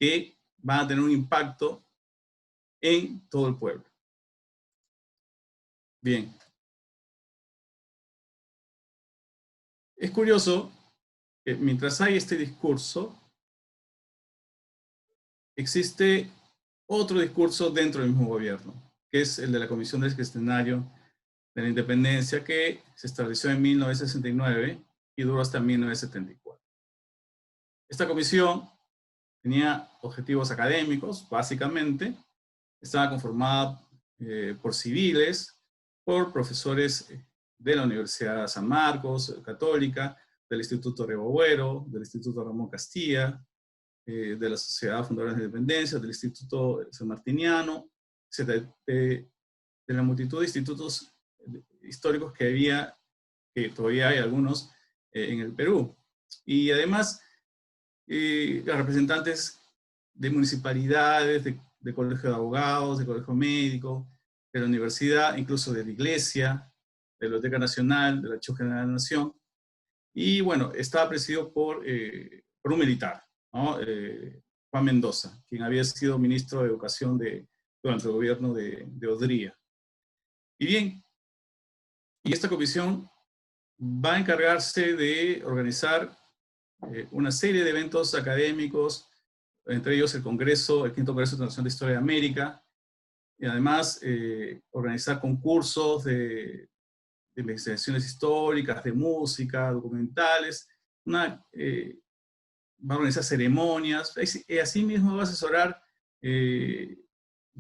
que van a tener un impacto en todo el pueblo. Bien, Es curioso que mientras hay este discurso, existe otro discurso dentro del mismo gobierno, que es el de la Comisión del Escenario de la Independencia, que se estableció en 1969 y duró hasta 1974. Esta comisión tenía objetivos académicos, básicamente. Estaba conformada por civiles, por profesores de la Universidad de San Marcos, Católica, del Instituto Ribabuero, del Instituto Ramón Castilla, de la Sociedad Fundadora de la Independencia, del Instituto Sanmartiniano, etc., de la multitud de institutos históricos que había, que todavía hay algunos en el Perú. Y además, los representantes de municipalidades, de colegio de abogados, de colegio médico, de la universidad, incluso de la iglesia, de la Biblioteca Nacional, del Archivo General de la Nación. Y bueno, estaba presidido por un militar, ¿no? Juan Mendoza, quien había sido ministro de Educación durante el gobierno de Odría. Y bien, y esta comisión va a encargarse de organizar una serie de eventos académicos, entre ellos el Congreso, el Quinto Congreso Internacional de Historia de América, y además organizar concursos de investigaciones históricas, de música, documentales, va a organizar ceremonias, y así mismo va a asesorar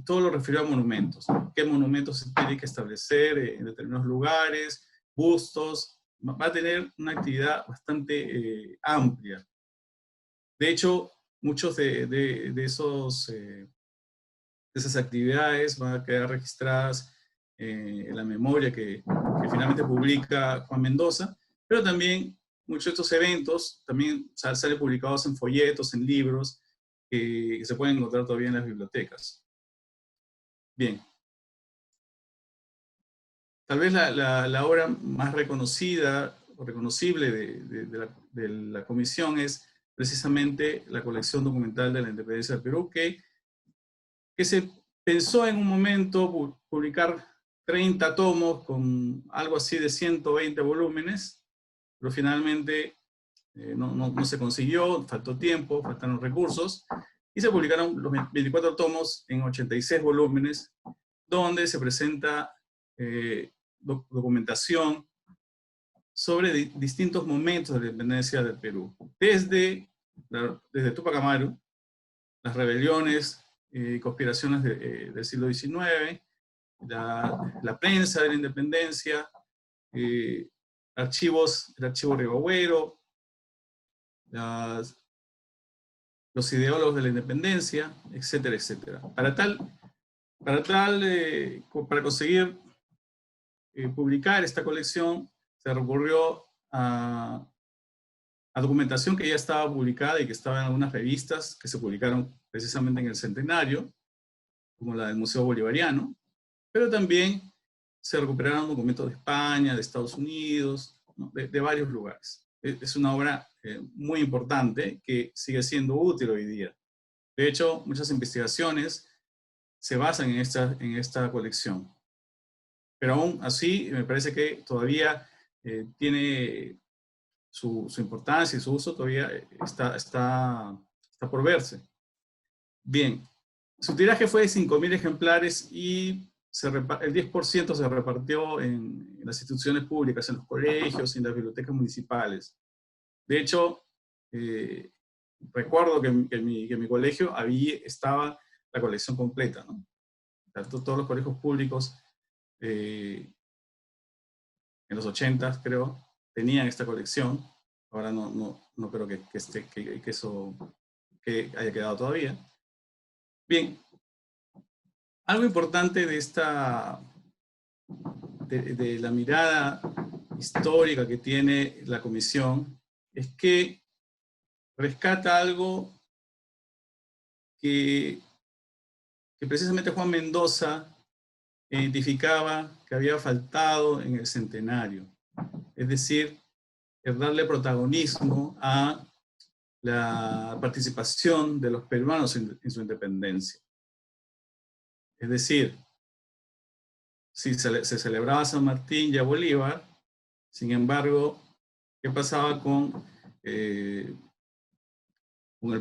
todo lo referido a monumentos, qué monumentos se tiene que establecer en determinados lugares, bustos, va a tener una actividad bastante amplia. De hecho, muchos de esas actividades van a quedar registradas en la memoria que finalmente publica Juan Mendoza, pero también muchos de estos eventos también salen publicados en folletos, en libros, que se pueden encontrar todavía en las bibliotecas. Bien. Tal vez la obra más reconocida o reconocible de la comisión es precisamente la colección documental de la independencia del Perú, que se pensó en un momento publicar 30 tomos con algo así de 120 volúmenes, pero finalmente no se consiguió, faltó tiempo, faltaron recursos, y se publicaron los 24 tomos en 86 volúmenes, donde se presenta documentación sobre distintos momentos de la independencia del Perú, desde Tupac Amaru, las rebeliones y conspiraciones del siglo XIX, la prensa de la independencia, el archivo Ribabuero, los ideólogos de la independencia, etcétera, etcétera. Para conseguir publicar esta colección, se recurrió a documentación que ya estaba publicada y que estaba en algunas revistas que se publicaron precisamente en el centenario, como la del Museo Bolivariano, pero también se recuperaron documentos de España, de Estados Unidos, ¿no? de varios lugares. Es una obra muy importante que sigue siendo útil hoy día. De hecho, muchas investigaciones se basan en esta colección. Pero aún así, me parece que todavía tiene su importancia y su uso todavía está por verse. Bien, su tiraje fue de 5.000 ejemplares y el 10% se repartió en las instituciones públicas, en los colegios y en las bibliotecas municipales. De hecho, recuerdo que en mi colegio estaba la colección completa, ¿no? Todos los colegios públicos en los 80, creo, tenían esta colección. Ahora no creo que eso haya quedado todavía. Bien, algo importante de la mirada histórica que tiene la comisión es que rescata algo que precisamente Juan Mendoza identificaba que había faltado en el centenario. Es decir, es darle protagonismo a la participación de los peruanos en su independencia. Es decir, si se celebraba San Martín y a Bolívar, sin embargo, qué pasaba con el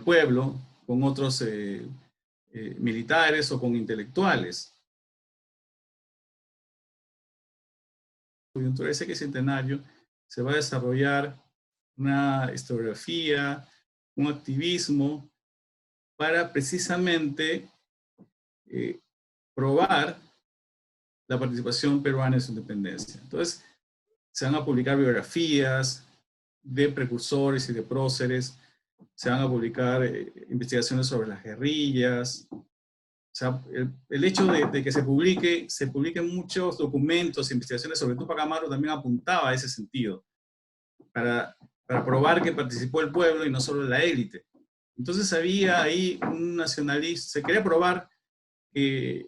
pueblo, con otros militares o con intelectuales. Coyuntura de ese centenario se va a desarrollar una historiografía, un activismo para precisamente probar la participación peruana en su independencia. Entonces, se van a publicar biografías de precursores y de próceres, se van a publicar investigaciones sobre las guerrillas. O sea, el hecho de que se publiquen muchos documentos, investigaciones sobre Túpac Amaru también apuntaba a ese sentido, para probar que participó el pueblo y no solo la élite. Entonces había ahí un nacionalista, se quería probar que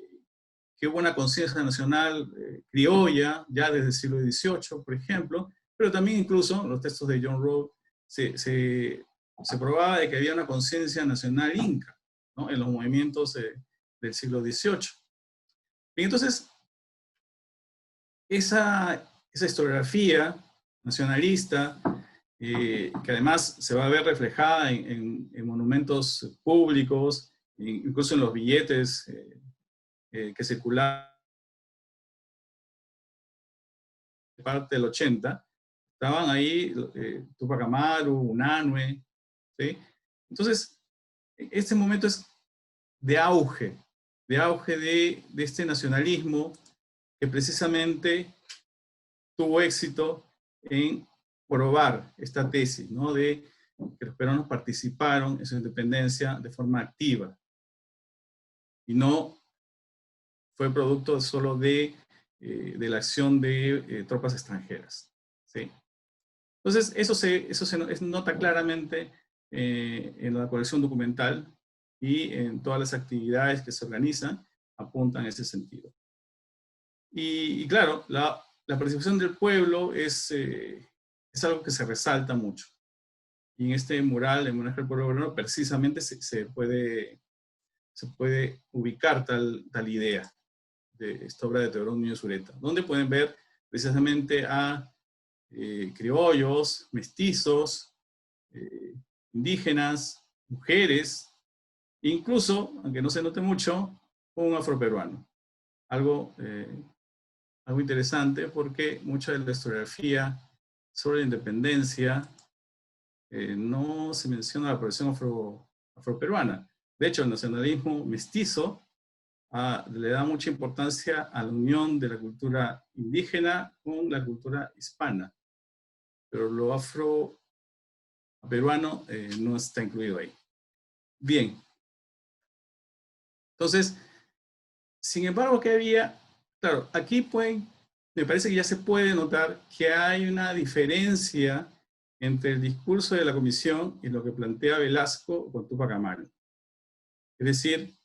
hubo una conciencia nacional criolla ya desde el siglo XVIII, por ejemplo, pero también incluso en los textos de John Rowe se probaba de que había una conciencia nacional inca, ¿no? En los movimientos del siglo XVIII. Y entonces, esa historiografía nacionalista, que además se va a ver reflejada en monumentos públicos, incluso en los billetes que circulaban de parte del 80, estaban ahí Túpac Amaru, Unanue, ¿sí? Entonces, este momento es de auge de este nacionalismo que precisamente tuvo éxito en probar esta tesis, ¿no? De que los peruanos participaron en su independencia de forma activa y no fue producto solo de la acción de tropas extranjeras, ¿sí? Entonces, eso se nota claramente en la colección documental y en todas las actividades que se organizan apuntan en ese sentido. Y claro, la participación del pueblo es algo que se resalta mucho. Y en este mural, el Homenaje al Pueblo Peruano, precisamente se puede ubicar tal idea de esta obra de Teodoro Núñez Ureta, donde pueden ver precisamente a criollos, mestizos, indígenas, mujeres, incluso, aunque no se note mucho, un afroperuano. Algo interesante porque mucha de la historiografía sobre la independencia no se menciona la población afroperuana. De hecho, el nacionalismo mestizo le da mucha importancia a la unión de la cultura indígena con la cultura hispana, pero lo afroperuano no está incluido ahí. Bien. Entonces, sin embargo, ¿qué había? Claro, aquí me parece que ya se puede notar que hay una diferencia entre el discurso de la comisión y lo que plantea Velasco con Túpac Amaru. Es decir,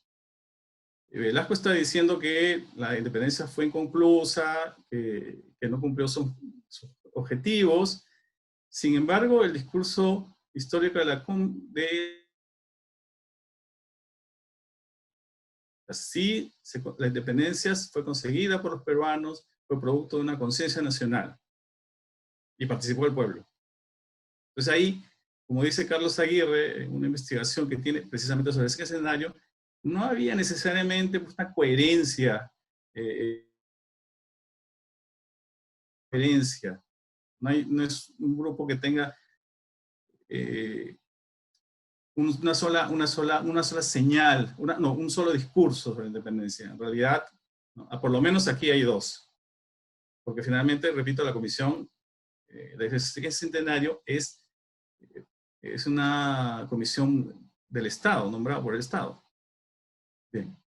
Velasco está diciendo que la independencia fue inconclusa, que no cumplió sus objetivos. Sin embargo, el discurso histórico de la independencia fue conseguida por los peruanos, fue producto de una conciencia nacional y participó el pueblo. Entonces ahí, como dice Carlos Aguirre, en una investigación que tiene precisamente sobre ese escenario, no había necesariamente una coherencia. No es un grupo que tenga una sola señal, un solo discurso sobre la independencia. En realidad, ¿no? Por lo menos aquí hay dos. Porque finalmente, repito, la comisión de ese centenario es una comisión del Estado, nombrada por el Estado. Bien.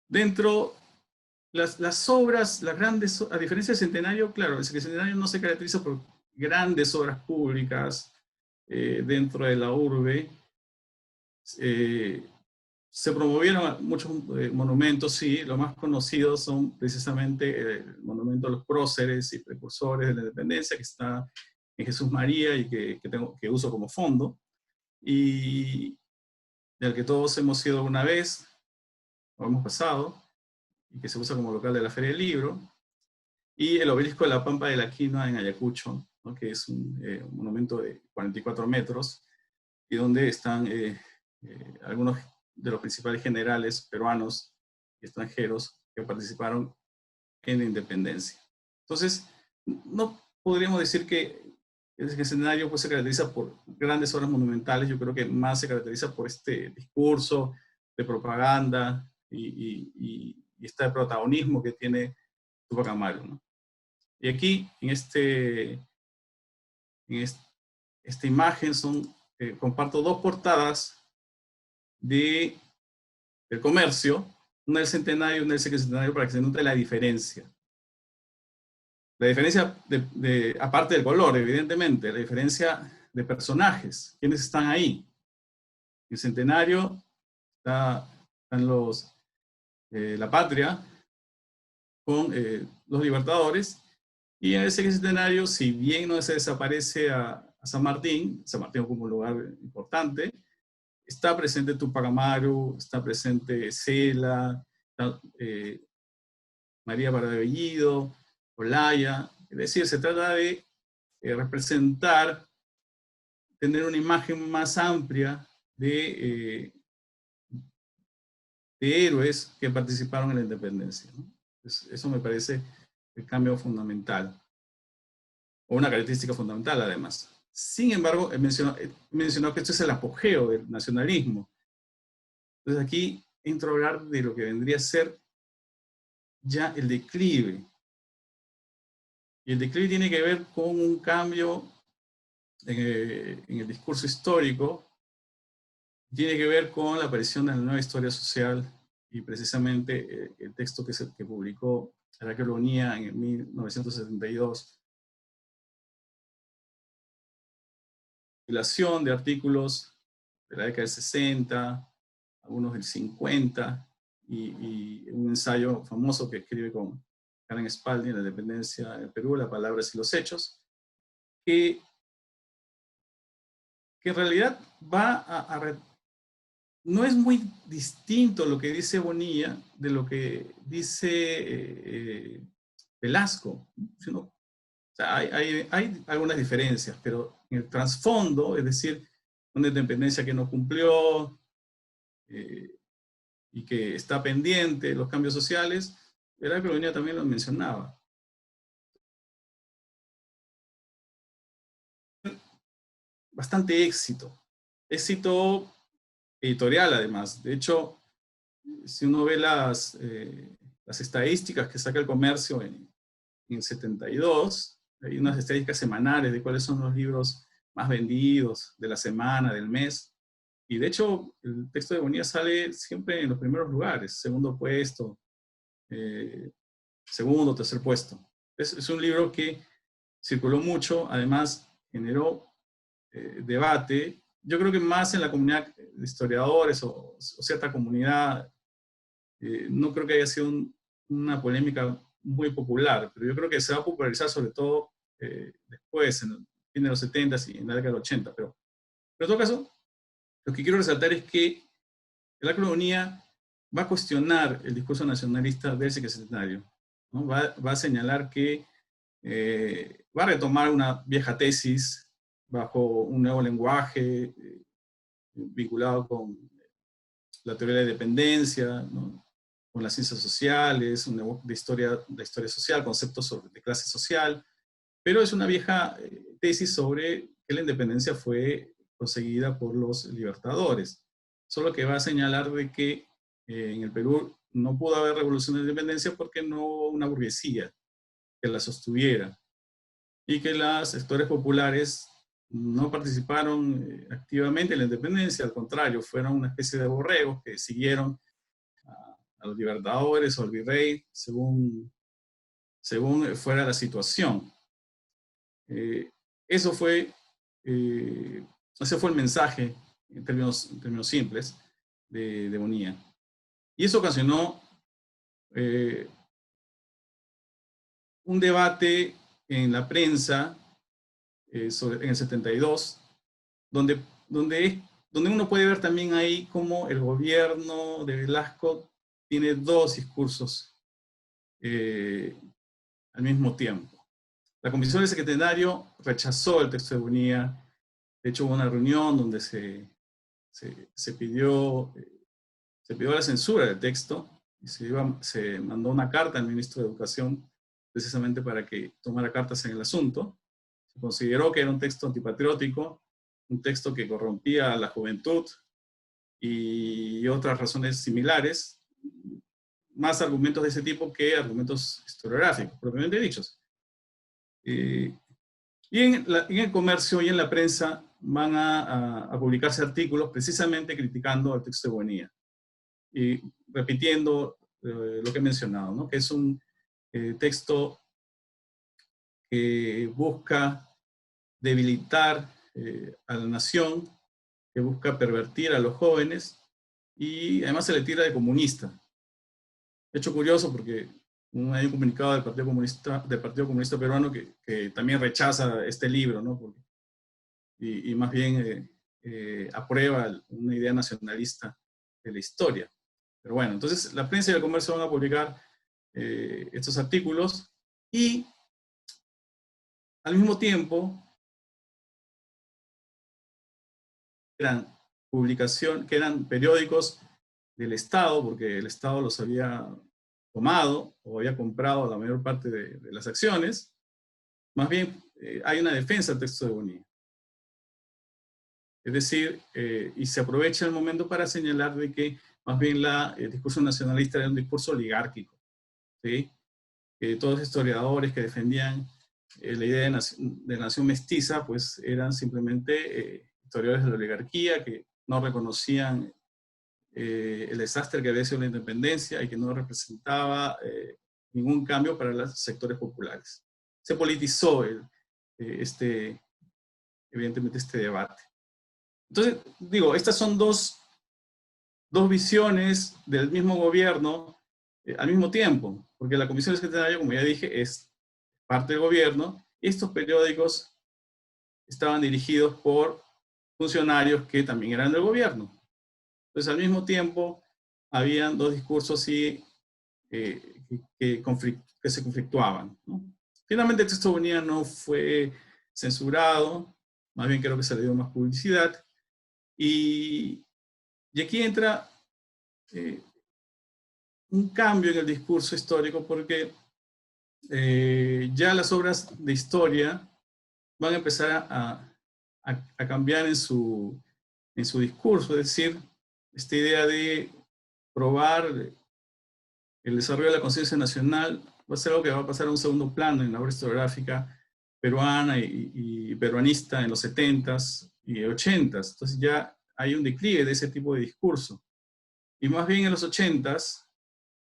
Dentro, las obras, las grandes, a diferencia del centenario, claro, el centenario no se caracteriza por grandes obras públicas dentro de la urbe. Se promovieron muchos monumentos, sí, los más conocidos son precisamente el monumento a los próceres y precursores de la independencia, que está en Jesús María y que uso como fondo, y del que todos hemos ido una vez, o hemos pasado, y que se usa como local de la Feria del Libro. y el obelisco de la Pampa de la Quinoa en Ayacucho, ¿no? Que es un monumento de 44 metros, y donde están algunos de los principales generales peruanos y extranjeros que participaron en la independencia. Entonces, no podríamos decir que el escenario pues, se caracteriza por grandes obras monumentales. Yo creo que más se caracteriza por este discurso de propaganda y este protagonismo que tiene Tupac Amaru, ¿no? Y aquí, esta imagen, comparto dos portadas del Comercio, una del centenario y una del sesquicentenario, para que se note la diferencia. La diferencia, aparte del color, evidentemente, la diferencia de personajes, ¿quiénes están ahí? En el centenario están la patria con los libertadores, y en el sesquicentenario, si bien no se desaparece a San Martín como un lugar importante, está presente Tupac Amaru, está presente Cela, está, María Parada de Bellido, Olaya. Es decir, se trata de representar, tener una imagen más amplia de héroes que participaron en la independencia, ¿no? Eso me parece el cambio fundamental, o una característica fundamental además. Sin embargo, he mencionado que esto es el apogeo del nacionalismo. Entonces aquí entro a hablar de lo que vendría a ser ya el declive. Y el declive tiene que ver con un cambio en el discurso histórico, tiene que ver con la aparición de la nueva historia social, y precisamente el texto que publicó Heraclio Bonilla en 1972, compilación de artículos de la década del 60, algunos del 50, y un ensayo famoso que escribe con Karen Spalding, La independencia del Perú, las palabras y los hechos, que en realidad no es muy distinto lo que dice Bonilla de lo que dice Velasco, sino, o sea, hay algunas diferencias, pero en el trasfondo, es decir, una independencia que no cumplió y que está pendiente de los cambios sociales, Heraclio Bonilla también lo mencionaba. Bastante éxito editorial además. De hecho, si uno ve las estadísticas que saca el Comercio en 72, hay unas estadísticas semanales de cuáles son los libros más vendidos de la semana, del mes, y de hecho el texto de Bonilla sale siempre en los primeros lugares, segundo puesto, segundo, tercer puesto. Es un libro que circuló mucho, además generó debate, yo creo que más en la comunidad de historiadores o cierta comunidad. No creo que haya sido una polémica muy popular, pero yo creo que se va a popularizar sobre todo después, en el fin de los 70 y en la década del 80. Pero en todo caso, lo que quiero resaltar es que Heraclio Bonilla va a cuestionar el discurso nacionalista del sesquicentenario, ¿no? Va a señalar que va a retomar una vieja tesis bajo un nuevo lenguaje vinculado con la teoría de la dependencia, ¿no? Con las ciencias sociales, de historia social, conceptos de clase social, pero es una vieja tesis sobre que la independencia fue conseguida por los libertadores. Solo que va a señalar de que en el Perú no pudo haber revolución de independencia porque no hubo una burguesía que la sostuviera, y que los sectores populares no participaron activamente en la independencia, al contrario, fueron una especie de borregos que siguieron a los libertadores o al virrey según fuera la situación. Ese fue el mensaje en términos simples de Bonilla. Y eso ocasionó un debate en la prensa en el 72, donde uno puede ver también ahí cómo el gobierno de Velasco tiene dos discursos al mismo tiempo. La Comisión del Centenario rechazó el texto de Bonilla. De hecho, hubo una reunión donde se pidió la censura del texto y se mandó una carta al ministro de Educación precisamente para que tomara cartas en el asunto. Se consideró que era un texto antipatriótico, un texto que corrompía a la juventud y otras razones similares, más argumentos de ese tipo que argumentos historiográficos, propiamente dichos. Y en el comercio y en la prensa van a publicarse artículos precisamente criticando el texto de Bonilla y repitiendo lo que he mencionado, ¿no? Que es un texto que busca debilitar a la nación, que busca pervertir a los jóvenes y además se le tira de comunista. Hecho curioso porque hay un comunicado del Partido Comunista Peruano que también rechaza este libro, ¿no? Y más bien aprueba una idea nacionalista de la historia. Pero bueno, entonces la prensa y el comercio van a publicar estos artículos y al mismo tiempo que eran periódicos del Estado, porque el Estado los había tomado o había comprado la mayor parte de las acciones. Más bien hay una defensa del texto de Bonilla. Es decir, y se aprovecha el momento para señalar de que más bien el discurso nacionalista era un discurso oligárquico, ¿sí? Todos los historiadores que defendían la idea de nación mestiza, pues eran simplemente historiadores de la oligarquía que no reconocían el desastre que había sido la independencia y que no representaba ningún cambio para los sectores populares. Se politizó evidentemente este debate. Entonces, digo, estas son dos visiones del mismo gobierno al mismo tiempo, porque la Comisión del Centenario, como ya dije, es parte del gobierno, y estos periódicos estaban dirigidos por funcionarios que también eran del gobierno. Entonces, al mismo tiempo, habían dos discursos que se conflictuaban, ¿no? Finalmente, el texto de Bonilla no fue censurado, más bien creo que se le dio más publicidad, y aquí entra un cambio en el discurso histórico porque ya las obras de historia van a empezar a cambiar en su discurso, es decir, esta idea de probar el desarrollo de la conciencia nacional va a ser algo que va a pasar a un segundo plano en la obra historiográfica peruana y peruanista en los 70s y 80s. Entonces ya hay un declive de ese tipo de discurso. Y más bien en los 80s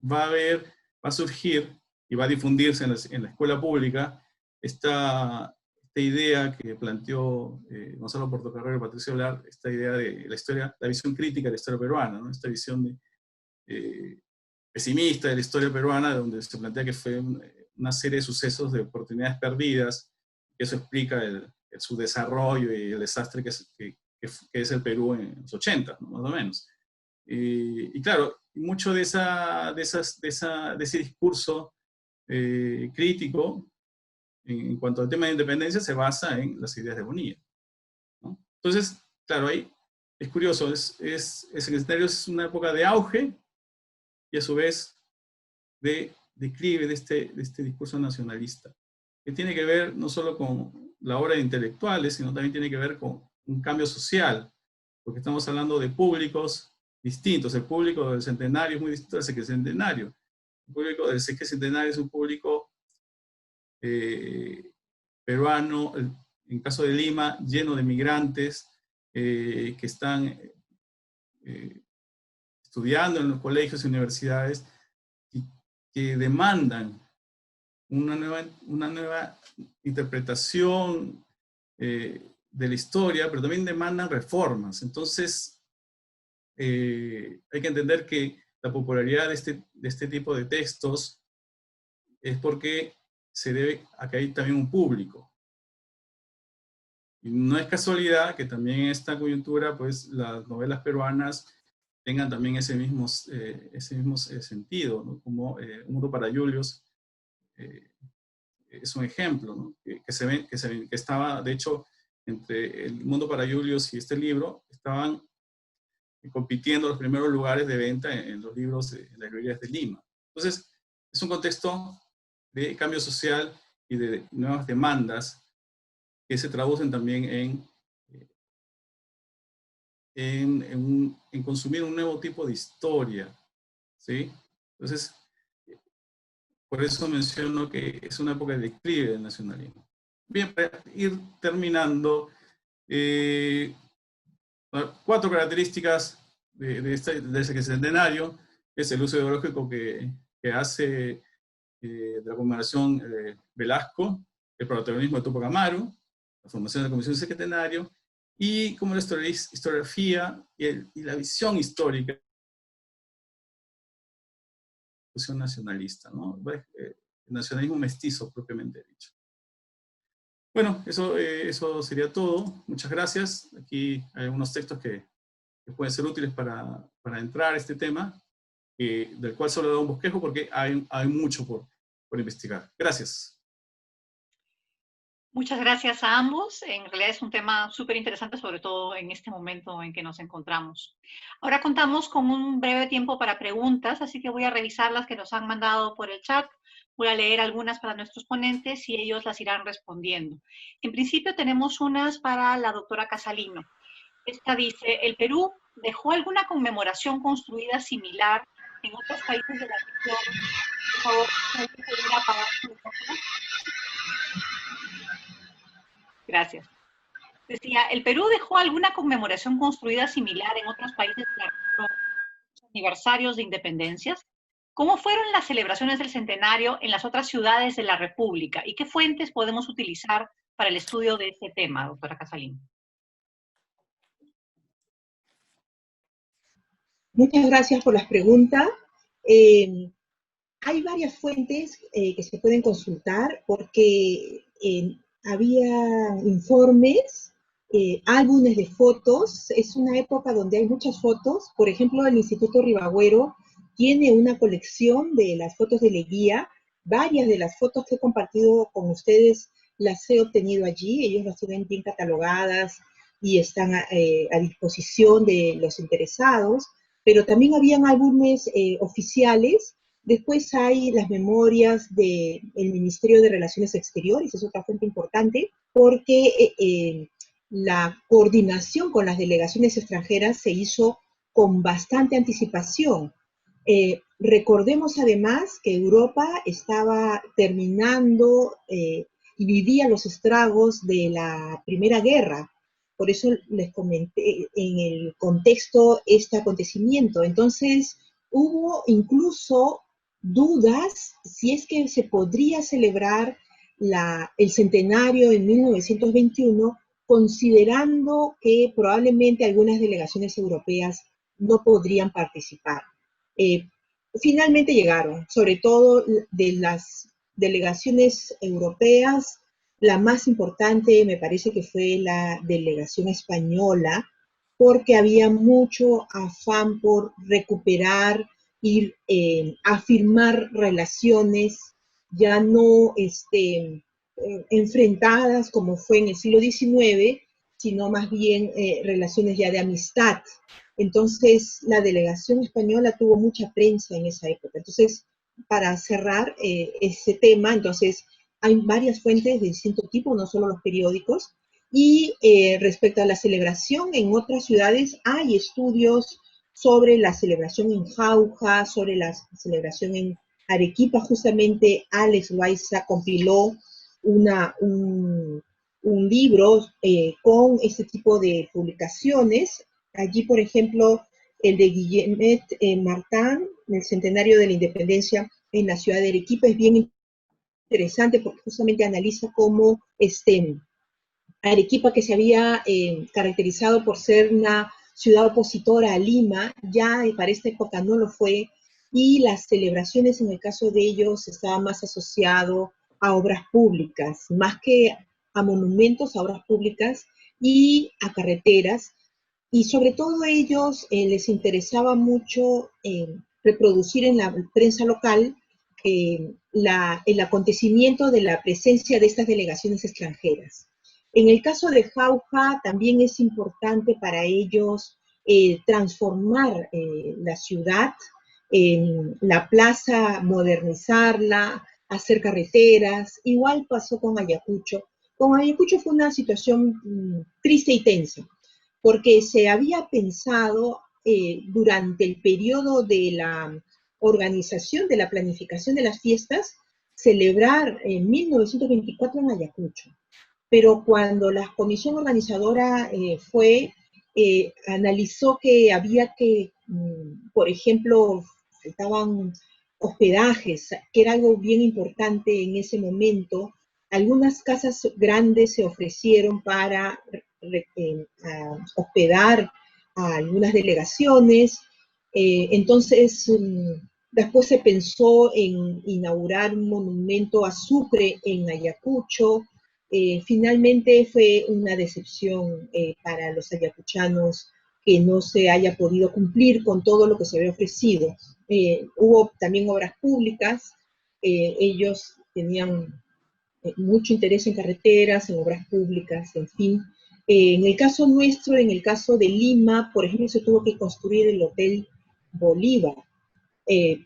va a surgir y va a difundirse en la escuela pública esta idea que planteó Gonzalo Portocarrero y Patricio Olar, esta idea de la historia, la visión crítica de la historia peruana, ¿no? Esta visión pesimista de la historia peruana, donde se plantea que fue una serie de sucesos de oportunidades perdidas, que eso explica su desarrollo y el desastre que es el Perú en los 80, ¿no? Más o menos. Y claro, mucho de ese discurso crítico en cuanto al tema de independencia se basa en las ideas de Bonilla, ¿no? Entonces, claro, ahí es curioso, el Centenario es una época de auge y a su vez de declive de este discurso nacionalista, que tiene que ver no solo con la obra de intelectuales, sino también tiene que ver con un cambio social, porque estamos hablando de públicos distintos. El público del Centenario es muy distinto al Sesquicentenario. El público del Sesquicentenario es un público peruano, en caso de Lima, lleno de migrantes que están estudiando en los colegios y universidades y que demandan una nueva interpretación de la historia, pero también demandan reformas. Entonces, hay que entender que la popularidad de este tipo de textos es porque se debe a que hay también un público. Y no es casualidad que también en esta coyuntura, pues, las novelas peruanas tengan también ese mismo sentido, ¿no? Como Un Mundo para Julius, es un ejemplo, ¿no? Que estaba, de hecho, entre El Mundo para Julius y este libro, estaban compitiendo los primeros lugares de venta en los libros en las librerías de Lima. Entonces, es un contexto de cambio social y de nuevas demandas que se traducen también en consumir un nuevo tipo de historia, ¿sí? Entonces, por eso menciono que es una época de declive del nacionalismo. Bien, para ir terminando, 4 características de ese centenario es el uso ideológico que hace de la conmemoración Velasco, el protagonismo de Tupac Amaru, la formación de la Comisión Centenario, y como la historiografía y la visión histórica nacionalista, ¿no? El nacionalismo mestizo, propiamente dicho. Bueno, eso sería todo. Muchas gracias. Aquí hay algunos textos que pueden ser útiles para entrar a este tema, del cual solo he dado un bosquejo porque hay mucho por investigar. Gracias. Muchas gracias a ambos. En realidad es un tema súper interesante, sobre todo en este momento en que nos encontramos. Ahora contamos con un breve tiempo para preguntas, así que voy a revisar las que nos han mandado por el chat. Voy a leer algunas para nuestros ponentes y ellos las irán respondiendo. En principio tenemos unas para la doctora Casalino. Esta dice, ¿el Perú dejó alguna conmemoración construida similar en otros países de la región? Por favor, ¿alguien pudiera apagar su micrófono? Gracias. Decía, ¿el Perú dejó alguna conmemoración construida similar en otros países de la región, aniversarios de independencias? ¿Cómo fueron las celebraciones del centenario en las otras ciudades de la República? ¿Y qué fuentes podemos utilizar para el estudio de este tema, doctora Casalín? Muchas gracias por las preguntas. Hay varias fuentes que se pueden consultar porque había informes, álbumes de fotos. Es una época donde hay muchas fotos. Por ejemplo, el Instituto Ribagüero tiene una colección de las fotos de Leguía. Varias de las fotos que he compartido con ustedes las he obtenido allí. Ellos las tienen bien catalogadas y están a disposición de los interesados. Pero también habían álbumes oficiales. Después hay las memorias del Ministerio de Relaciones Exteriores, es otra fuente importante, porque la coordinación con las delegaciones extranjeras se hizo con bastante anticipación. Recordemos además que Europa estaba terminando y vivía los estragos de la Primera Guerra. Por eso les comenté en el contexto este acontecimiento. Entonces, hubo incluso dudas si es que se podría celebrar el centenario en 1921, considerando que probablemente algunas delegaciones europeas no podrían participar. Finalmente llegaron, sobre todo de las delegaciones europeas. La más importante me parece que fue la delegación española, porque había mucho afán por recuperar, ir afirmar relaciones ya no enfrentadas como fue en el siglo XIX, sino más bien relaciones ya de amistad. Entonces, la delegación española tuvo mucha prensa en esa época. Entonces, para cerrar ese tema, entonces, hay varias fuentes de distinto tipo, no solo los periódicos. Y respecto a la celebración, en otras ciudades hay estudios sobre la celebración en Jauja, sobre la celebración en Arequipa. Justamente Alex Loaiza compiló un libro con este tipo de publicaciones. Allí, por ejemplo, el de Guillemet Martán, el centenario de la independencia en la ciudad de Arequipa, es bien interesante porque justamente analiza cómo Arequipa, que se había caracterizado por ser una ciudad opositora a Lima, ya para esta época no lo fue, y las celebraciones en el caso de ellos estaban más asociado a obras públicas, más que a monumentos, a obras públicas y a carreteras, y sobre todo a ellos les interesaba mucho reproducir en la prensa local el acontecimiento de la presencia de estas delegaciones extranjeras. En el caso de Jauja, también es importante para ellos transformar la ciudad, la plaza, modernizarla, hacer carreteras. Igual pasó con Ayacucho. Con Ayacucho fue una situación triste y tensa, porque se había pensado durante el periodo de la organización, de la planificación de las fiestas, celebrar en 1924 en Ayacucho. Pero cuando la comisión organizadora analizó que había que, por ejemplo, faltaban hospedajes, que era algo bien importante en ese momento. Algunas casas grandes se ofrecieron para hospedar a algunas delegaciones. Entonces, después se pensó en inaugurar un monumento a Sucre en Ayacucho. Finalmente fue una decepción para los ayacuchanos que no se haya podido cumplir con todo lo que se había ofrecido. Hubo también obras públicas, ellos tenían mucho interés en carreteras, en obras públicas, en fin. En el caso nuestro, en el caso de Lima, por ejemplo, se tuvo que construir el Hotel Bolívar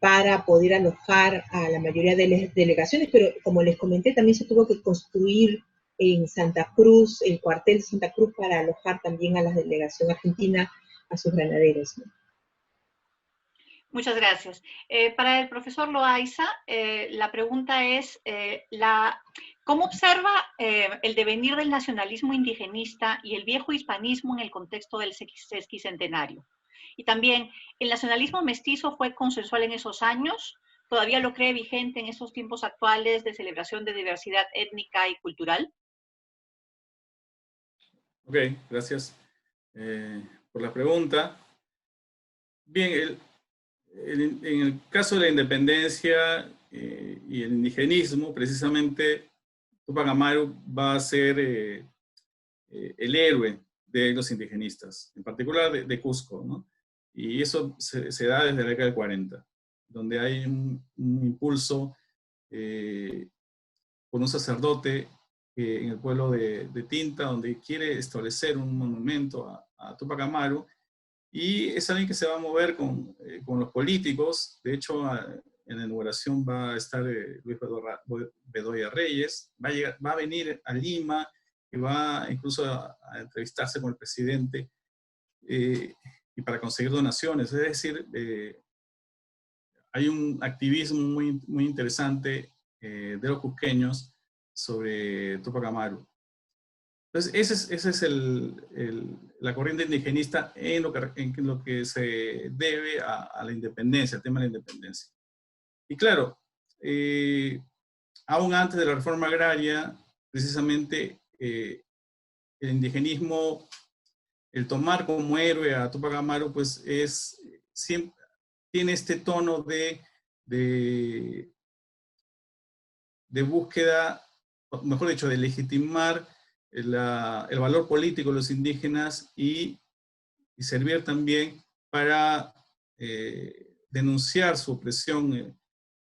para poder alojar a la mayoría de las delegaciones, pero como les comenté, también se tuvo que construir en Santa Cruz, el cuartel de Santa Cruz, para alojar también a la delegación argentina, a sus granaderos, ¿no? Muchas gracias. Para el profesor Loaiza, la pregunta es, ¿cómo observa el devenir del nacionalismo indigenista y el viejo hispanismo en el contexto del sesquicentenario? Y también, ¿el nacionalismo mestizo fue consensual en esos años? ¿Todavía lo cree vigente en estos tiempos actuales de celebración de diversidad étnica y cultural? Ok, gracias por la pregunta. Bien, en el caso de la independencia y el indigenismo, precisamente Tupac Amaru va a ser el héroe de los indigenistas, en particular de Cusco, ¿no? Y eso se da desde la década del 40, donde hay un impulso por un sacerdote en el pueblo de Tinta, donde quiere establecer un monumento a Tupac Amaru, y es alguien que se va a mover con los políticos. De hecho, en la inauguración va a estar Luis Bedoya Reyes, va a venir a Lima, y va incluso a entrevistarse con el presidente y para conseguir donaciones. Es decir, hay un activismo muy, muy interesante de los cusqueños sobre Tupac Amaru. Entonces, esa es la corriente indigenista en lo que se debe a la independencia, al tema de la independencia. Y claro, aún antes de la reforma agraria, precisamente el indigenismo, el tomar como héroe a Tupac Amaru, pues siempre tiene este tono de búsqueda, mejor dicho, de legitimar el valor político de los indígenas y servir también para denunciar su opresión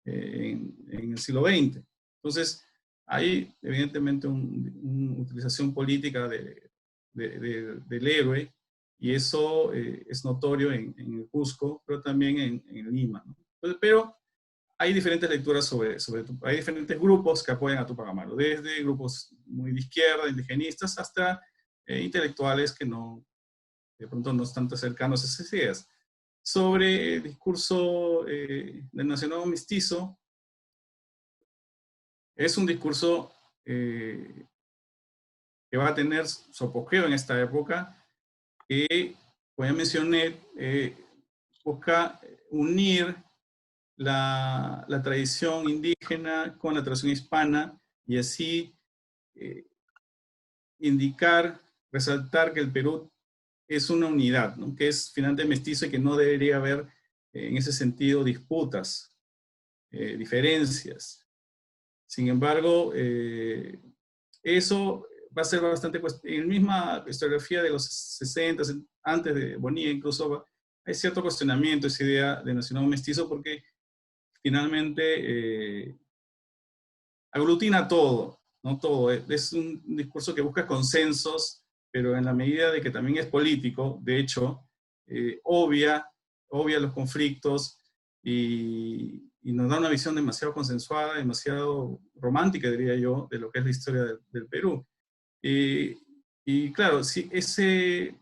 en el siglo XX. Entonces, hay evidentemente una utilización política del héroe, y eso es notorio en el Cusco, pero también en Lima, ¿no? Pero hay diferentes lecturas hay diferentes grupos que apoyan a Tupac Amaru, desde grupos muy de izquierda, indigenistas, hasta intelectuales que de pronto no están tan cercanos a esas ideas. Sobre el discurso del nacionalismo mestizo, es un discurso que va a tener su apogeo en esta época, que, como ya mencioné, busca unir la tradición indígena con la tradición hispana, y así resaltar que el Perú es una unidad, ¿no? Que es finalmente mestizo y que no debería haber en ese sentido disputas, diferencias. Sin embargo, eso va a ser bastante, en la misma historiografía de los 60, antes de Bonilla incluso, hay cierto cuestionamiento esa idea de nacionalismo mestizo, porque finalmente aglutina todo, ¿no? Todo. Es un discurso que busca consensos, pero en la medida de que también es político, de hecho, obvia los conflictos y nos da una visión demasiado consensuada, demasiado romántica, diría yo, de lo que es la historia del Perú. Y claro, sí, ese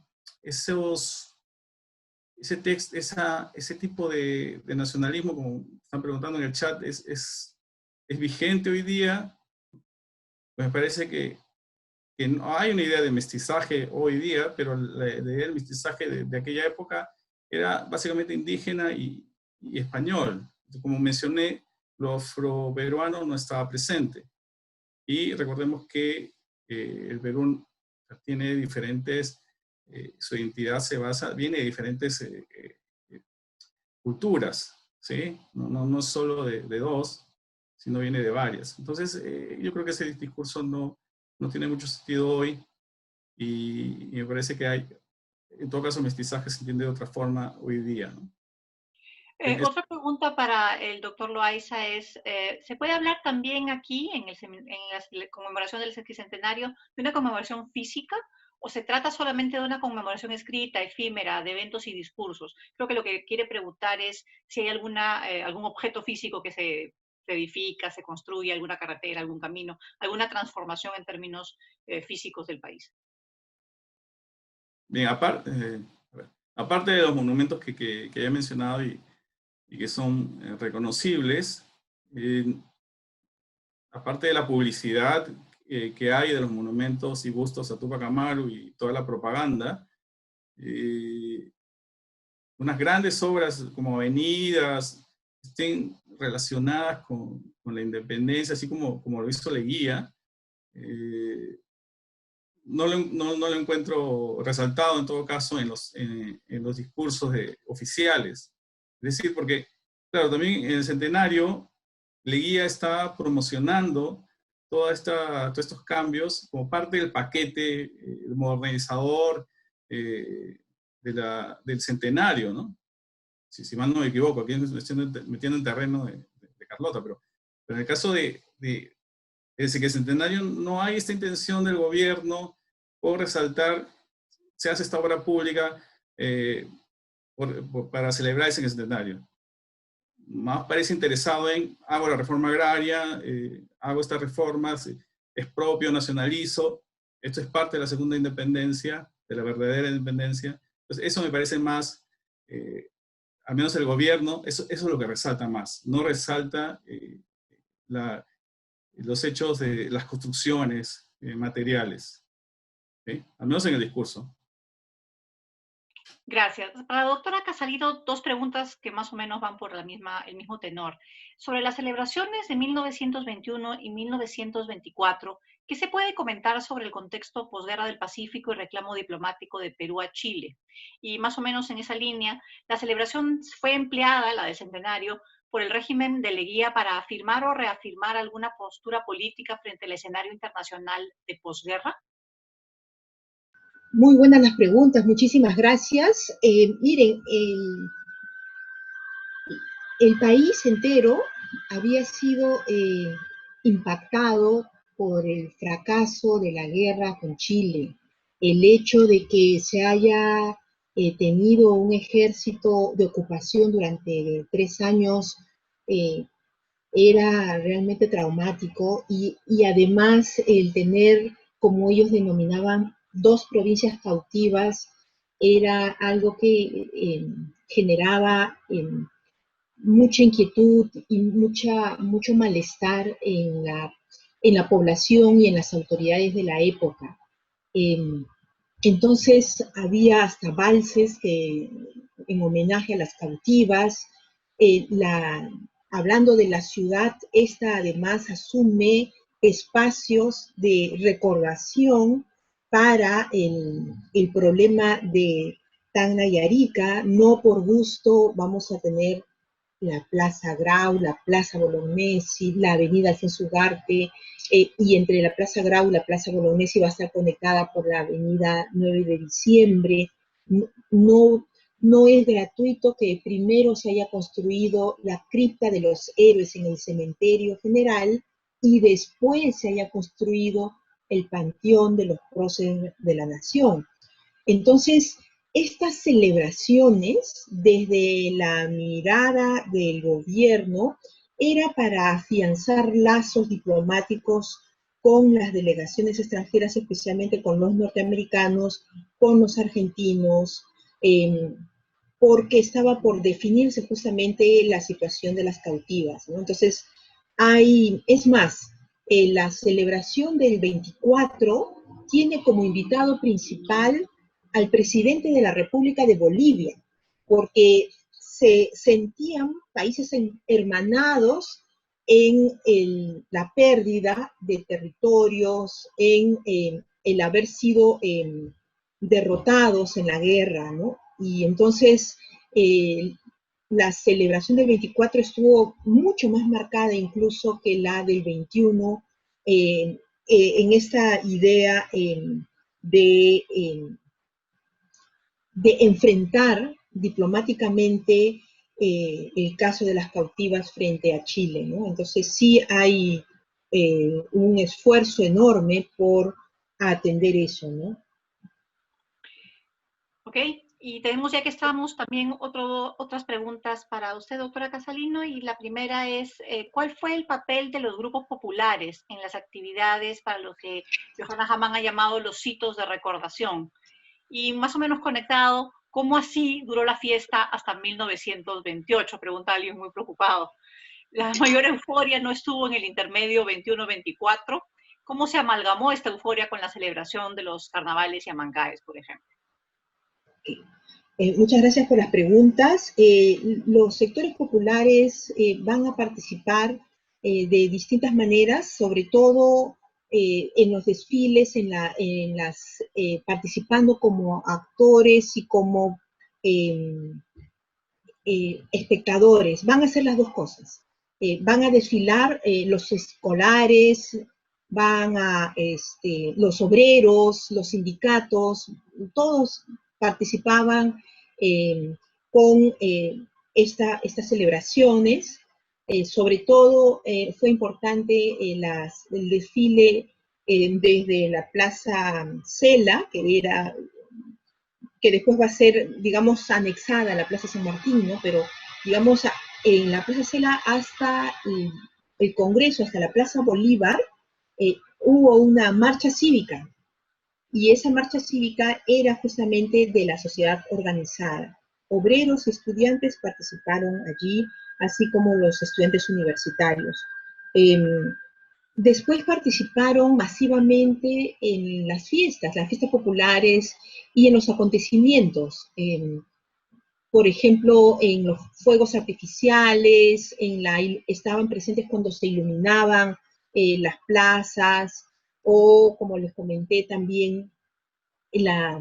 tipo de nacionalismo, como están preguntando en el chat, es vigente hoy día. Pues me parece que no hay una idea de mestizaje hoy día, pero la idea del mestizaje de aquella época era básicamente indígena y español. Como mencioné, lo afroperuano no estaba presente. Y recordemos que el Perú tiene diferentes, su identidad viene de diferentes culturas, ¿sí? No solo de dos, sino viene de varias. Entonces, yo creo que ese discurso no tiene mucho sentido hoy y me parece que hay, en todo caso, mestizaje se entiende de otra forma hoy día, ¿no? Otra pregunta para el doctor Loaiza es, ¿se puede hablar también aquí, en la conmemoración del sesquicentenario, de una conmemoración física? ¿O se trata solamente de una conmemoración escrita, efímera, de eventos y discursos? Creo que lo que quiere preguntar es si hay algún objeto físico que se edifica, se construye, alguna carretera, algún camino, alguna transformación en términos físicos del país. Bien, aparte de los monumentos que ya he mencionado y que son reconocibles, aparte de la publicidad que hay de los monumentos y bustos a Tupac Amaru y toda la propaganda, unas grandes obras como avenidas estén relacionadas con la independencia, así como lo hizo Leguía, no lo encuentro resaltado en todo caso en los discursos oficiales. Es decir, porque, claro, también en el centenario, Leguía está promocionando todos estos cambios como parte del paquete modernizador del centenario, ¿no? Si mal no me equivoco, aquí me estoy metiendo en terreno de Carlota, pero en el caso es que el centenario no hay esta intención del gobierno por resaltar, se hace esta obra pública para celebrar ese centenario. Más parece interesado en, hago la reforma agraria, hago estas reformas, es propio, nacionalizo, esto es parte de la segunda independencia, de la verdadera independencia. Entonces eso me parece más, al menos el gobierno, eso es lo que resalta más, no resalta los hechos de las construcciones materiales, ¿sí? Al menos en el discurso. Gracias. Para la doctora Casalido, dos preguntas que más o menos van por el mismo tenor. Sobre las celebraciones de 1921 y 1924, ¿qué se puede comentar sobre el contexto posguerra del Pacífico y reclamo diplomático de Perú a Chile? Y más o menos en esa línea, la celebración fue empleada, la del centenario, por el régimen de Leguía para afirmar o reafirmar alguna postura política frente al escenario internacional de posguerra. Muy buenas las preguntas, muchísimas gracias. Miren, el país entero había sido impactado por el fracaso de la guerra con Chile. El hecho de que se haya tenido un ejército de ocupación durante 3 años era realmente traumático y además el tener, como ellos denominaban, 2 provincias cautivas era algo que generaba mucha inquietud y mucho malestar en la población y en las autoridades de la época. Entonces había hasta valses en homenaje a las cautivas. Hablando de la ciudad, esta además asume espacios de recordación para el problema de Tacna y Arica. No por gusto vamos a tener la Plaza Grau, la Plaza Bolognesi, la Avenida Alfonso Ugarte, y entre la Plaza Grau y la Plaza Bolognesi va a estar conectada por la Avenida 9 de Diciembre. No no es gratuito que primero se haya construido la cripta de los héroes en el cementerio general y después se haya construido el panteón de los próceres de la nación. Entonces, estas celebraciones, desde la mirada del gobierno, era para afianzar lazos diplomáticos con las delegaciones extranjeras, especialmente con los norteamericanos, con los argentinos, porque estaba por definirse justamente la situación de las cautivas, ¿no? Entonces, es más, la celebración del 24 tiene como invitado principal al presidente de la República de Bolivia, porque se sentían países hermanados en la pérdida de territorios, en el haber sido derrotados en la guerra, ¿no? Y entonces la celebración del 24 estuvo mucho más marcada incluso que la del 21 en esta idea de enfrentar diplomáticamente el caso de las cautivas frente a Chile, ¿no? Entonces sí hay un esfuerzo enorme por atender eso, ¿no? Ok, y tenemos, ya que estamos, también otras preguntas para usted, doctora Casalino, y la primera es, ¿cuál fue el papel de los grupos populares en las actividades para lo que Johanna Hamann ha llamado los hitos de recordación? Y más o menos conectado, ¿cómo así duró la fiesta hasta 1928? Pregunta alguien muy preocupado. La mayor euforia no estuvo en el intermedio 21-24. ¿Cómo se amalgamó esta euforia con la celebración de los carnavales y amancaes, por ejemplo? Muchas gracias por las preguntas. Los sectores populares van a participar de distintas maneras, sobre todo en los desfiles, participando como actores y como espectadores. Van a hacer las dos cosas. Van a desfilar los escolares, los obreros, los sindicatos, todos participaban con estas celebraciones. Sobre todo fue importante el desfile desde la Plaza Cela, que después va a ser, digamos, anexada a la Plaza San Martín, ¿no? Pero, digamos, en la Plaza Cela hasta el Congreso, hasta la Plaza Bolívar, hubo una marcha cívica, y esa marcha cívica era justamente de la sociedad organizada. Obreros y estudiantes participaron allí, así como los estudiantes universitarios. Después participaron masivamente en las fiestas populares y en los acontecimientos. Por ejemplo, en los fuegos artificiales, estaban presentes cuando se iluminaban las plazas, o como les comenté también, la,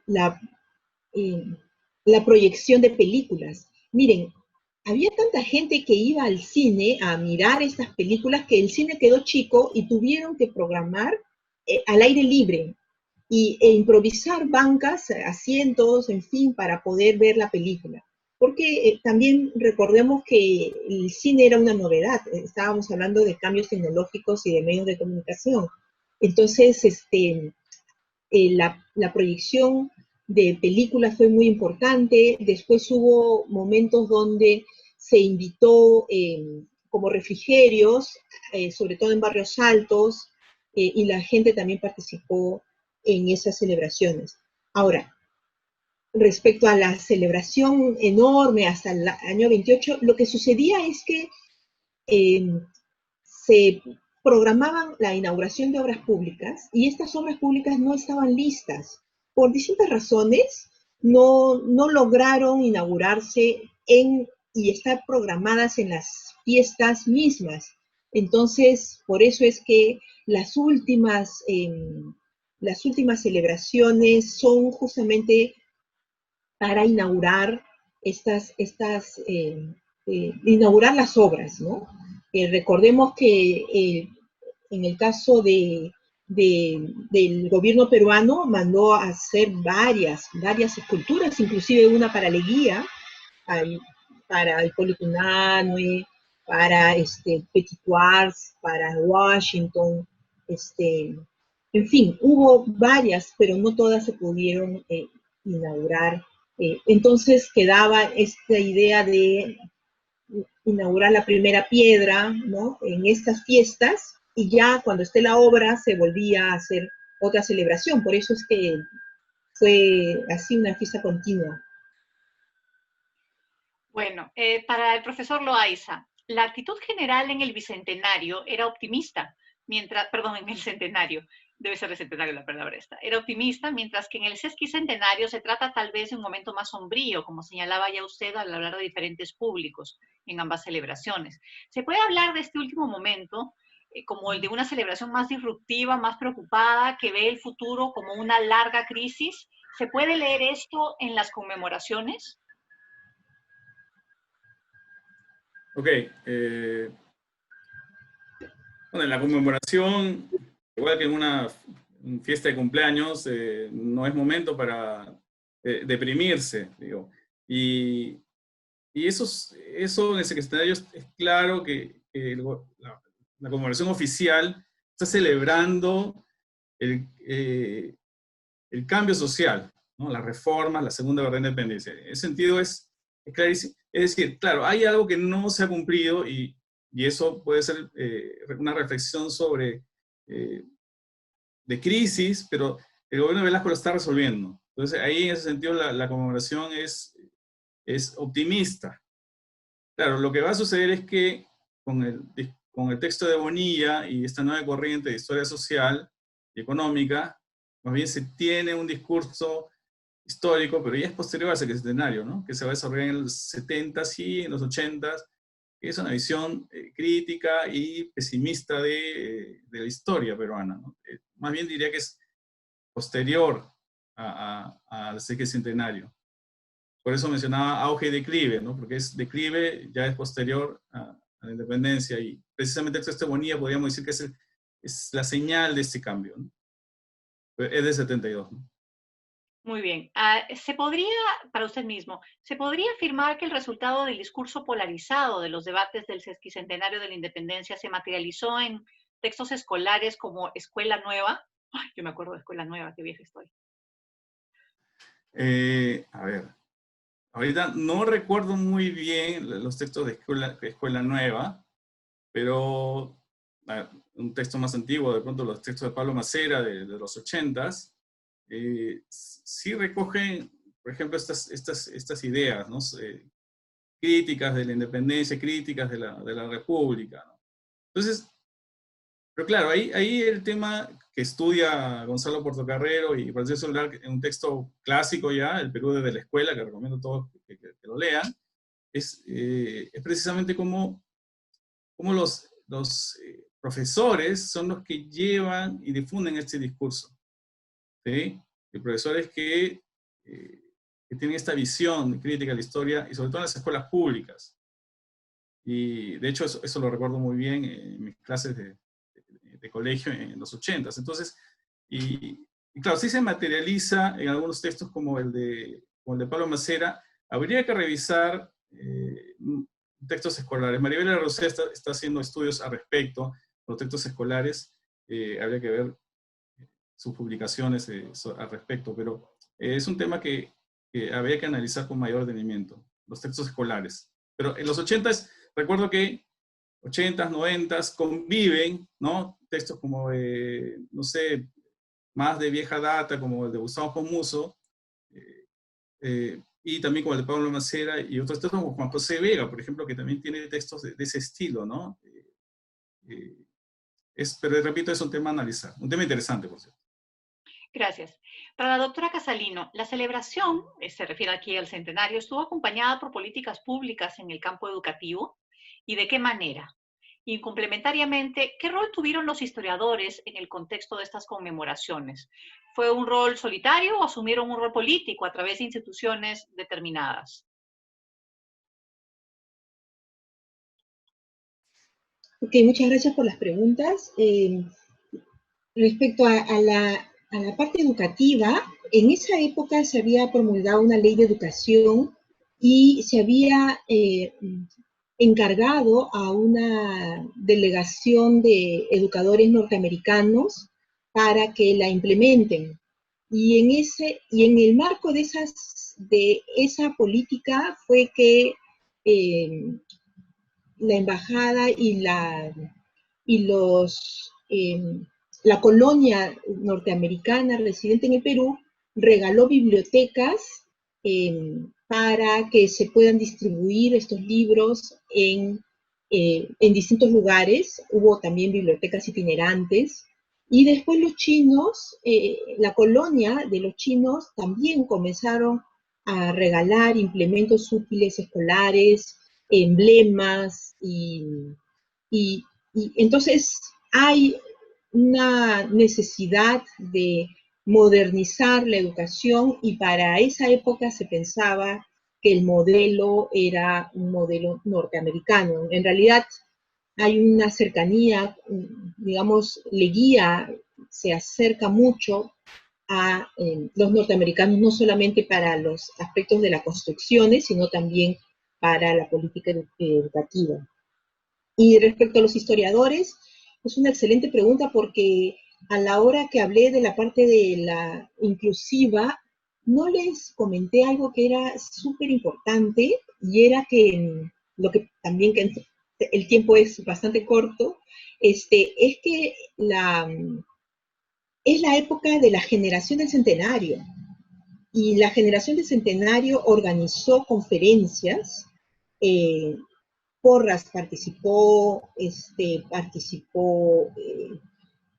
la, la proyección de películas. Miren, había tanta gente que iba al cine a mirar estas películas que el cine quedó chico y tuvieron que programar al aire libre e improvisar bancas, asientos, en fin, para poder ver la película. Porque también recordemos que el cine era una novedad, estábamos hablando de cambios tecnológicos y de medios de comunicación. Entonces, la proyección de películas fue muy importante. Después hubo momentos donde se invitó como refrigerios, sobre todo en barrios altos, y la gente también participó en esas celebraciones. Ahora, respecto a la celebración enorme hasta el año 28, lo que sucedía es que se programaban la inauguración de obras públicas y estas obras públicas no estaban listas. Por distintas razones, no lograron inaugurarse y estar programadas en las fiestas mismas. Entonces, por eso es que las últimas celebraciones son justamente para inaugurar inaugurar las obras, ¿no? Recordemos que en el caso de del gobierno peruano mandó a hacer varias esculturas, inclusive una para Leguía, para Hipólito Unanue, para Petit Quartz, para Washington, en fin, hubo varias, pero no todas se pudieron inaugurar. Entonces quedaba esta idea de inaugurar la primera piedra, ¿no?, en estas fiestas, y ya cuando esté la obra se volvía a hacer otra celebración. Por eso es que fue así una fiesta continua. Bueno, para el profesor Loaiza, la actitud general en el bicentenario era optimista, en el centenario, debe ser el centenario la palabra esta, era optimista, mientras que en el sesquicentenario se trata tal vez de un momento más sombrío, como señalaba ya usted al hablar de diferentes públicos en ambas celebraciones. ¿Se puede hablar de este último momento como el de una celebración más disruptiva, más preocupada, que ve el futuro como una larga crisis? ¿Se puede leer esto en las conmemoraciones? Ok. Bueno, en la conmemoración, igual que en una fiesta de cumpleaños, no es momento para deprimirse, digo. Y eso en el secretario es claro que la conmemoración oficial está celebrando el cambio social, ¿no? Las reformas, la segunda verdad de independencia. En ese sentido es clarísimo. Es decir, claro, hay algo que no se ha cumplido y eso puede ser una reflexión sobre de crisis, pero el gobierno de Velasco lo está resolviendo. Entonces ahí en ese sentido la conmemoración es optimista. Claro, lo que va a suceder es que con el texto de Bonilla y esta nueva corriente de historia social y económica, más bien se tiene un discurso histórico, pero ya es posterior al sesquicentenario, ¿no?, que se va a desarrollar en los 70 y en los 80, que es una visión crítica y pesimista de la historia peruana, ¿no? Más bien diría que es posterior al sesquicentenario. Por eso mencionaba auge y declive, ¿no?, porque es declive, ya es posterior a la independencia, y precisamente el texto de Bonilla podríamos decir que es la señal de este cambio, ¿no? Es de 72, ¿no? Muy bien. Para usted mismo, ¿se podría afirmar que el resultado del discurso polarizado de los debates del sesquicentenario de la independencia se materializó en textos escolares como Escuela Nueva? Ay, yo me acuerdo de Escuela Nueva, qué vieja estoy. A ver, ahorita no recuerdo muy bien los textos de Escuela Nueva, pero un texto más antiguo, de pronto los textos de Pablo Macera de los 80s, sí recogen, por ejemplo, estas ideas, ¿no?, críticas de la independencia, críticas de la república, ¿no? Entonces, pero claro, ahí el tema que estudia Gonzalo Portocarrero y Francisco Solar, en un texto clásico ya, El Perú desde la escuela, que recomiendo a todos que lo lean, es precisamente cómo los profesores son los que llevan y difunden este discurso, ¿sí? Y profesores que tienen esta visión crítica de la historia, y sobre todo en las escuelas públicas. Y de hecho eso lo recuerdo muy bien en mis clases de colegio en los 80s. Entonces, y claro, sí se materializa en algunos textos como el de Pablo Macera. Habría que revisar textos escolares. Maribel Rosé está haciendo estudios al respecto, los textos escolares. Habría que ver sus publicaciones al respecto, pero es un tema que habría que analizar con mayor detenimiento, los textos escolares. Pero en los 80s, recuerdo que 80s, 90s conviven, ¿no?, textos como, no sé, más de vieja data, como el de Gustavo Pomuso, y también como el de Pablo Macera, y otros textos como Juan José Vega, por ejemplo, que también tiene textos de ese estilo, ¿no? Pero repito, es un tema a analizar, un tema interesante, por cierto. Gracias. Para la doctora Casalino, la celebración, se refiere aquí al centenario, estuvo acompañada por políticas públicas en el campo educativo. ¿Y de qué manera? Y complementariamente, ¿qué rol tuvieron los historiadores en el contexto de estas conmemoraciones? ¿Fue un rol solitario o asumieron un rol político a través de instituciones determinadas? Ok, muchas gracias por las preguntas. respecto a la parte educativa, en esa época se había promulgado una ley de educación y se había encargado a una delegación de educadores norteamericanos para que la implementen. Y en el marco de esa política fue que la embajada y la colonia norteamericana residente en el Perú regaló bibliotecas para que se puedan distribuir estos libros en distintos lugares. Hubo también bibliotecas itinerantes. Y después los chinos, la colonia de los chinos también comenzaron a regalar implementos útiles escolares, emblemas y entonces hay una necesidad de modernizar la educación y para esa época se pensaba que el modelo era un modelo norteamericano. En realidad hay una cercanía, digamos, Leguía se acerca mucho a los norteamericanos, no solamente para los aspectos de las construcciones, sino también para la política educativa. Y respecto a los historiadores, es una excelente pregunta porque a la hora que hablé de la parte de la inclusiva, no les comenté algo que era súper importante y era que, lo que también que el tiempo es bastante corto, es que es la época de la generación del centenario. Y la generación del centenario organizó conferencias, Porras participó,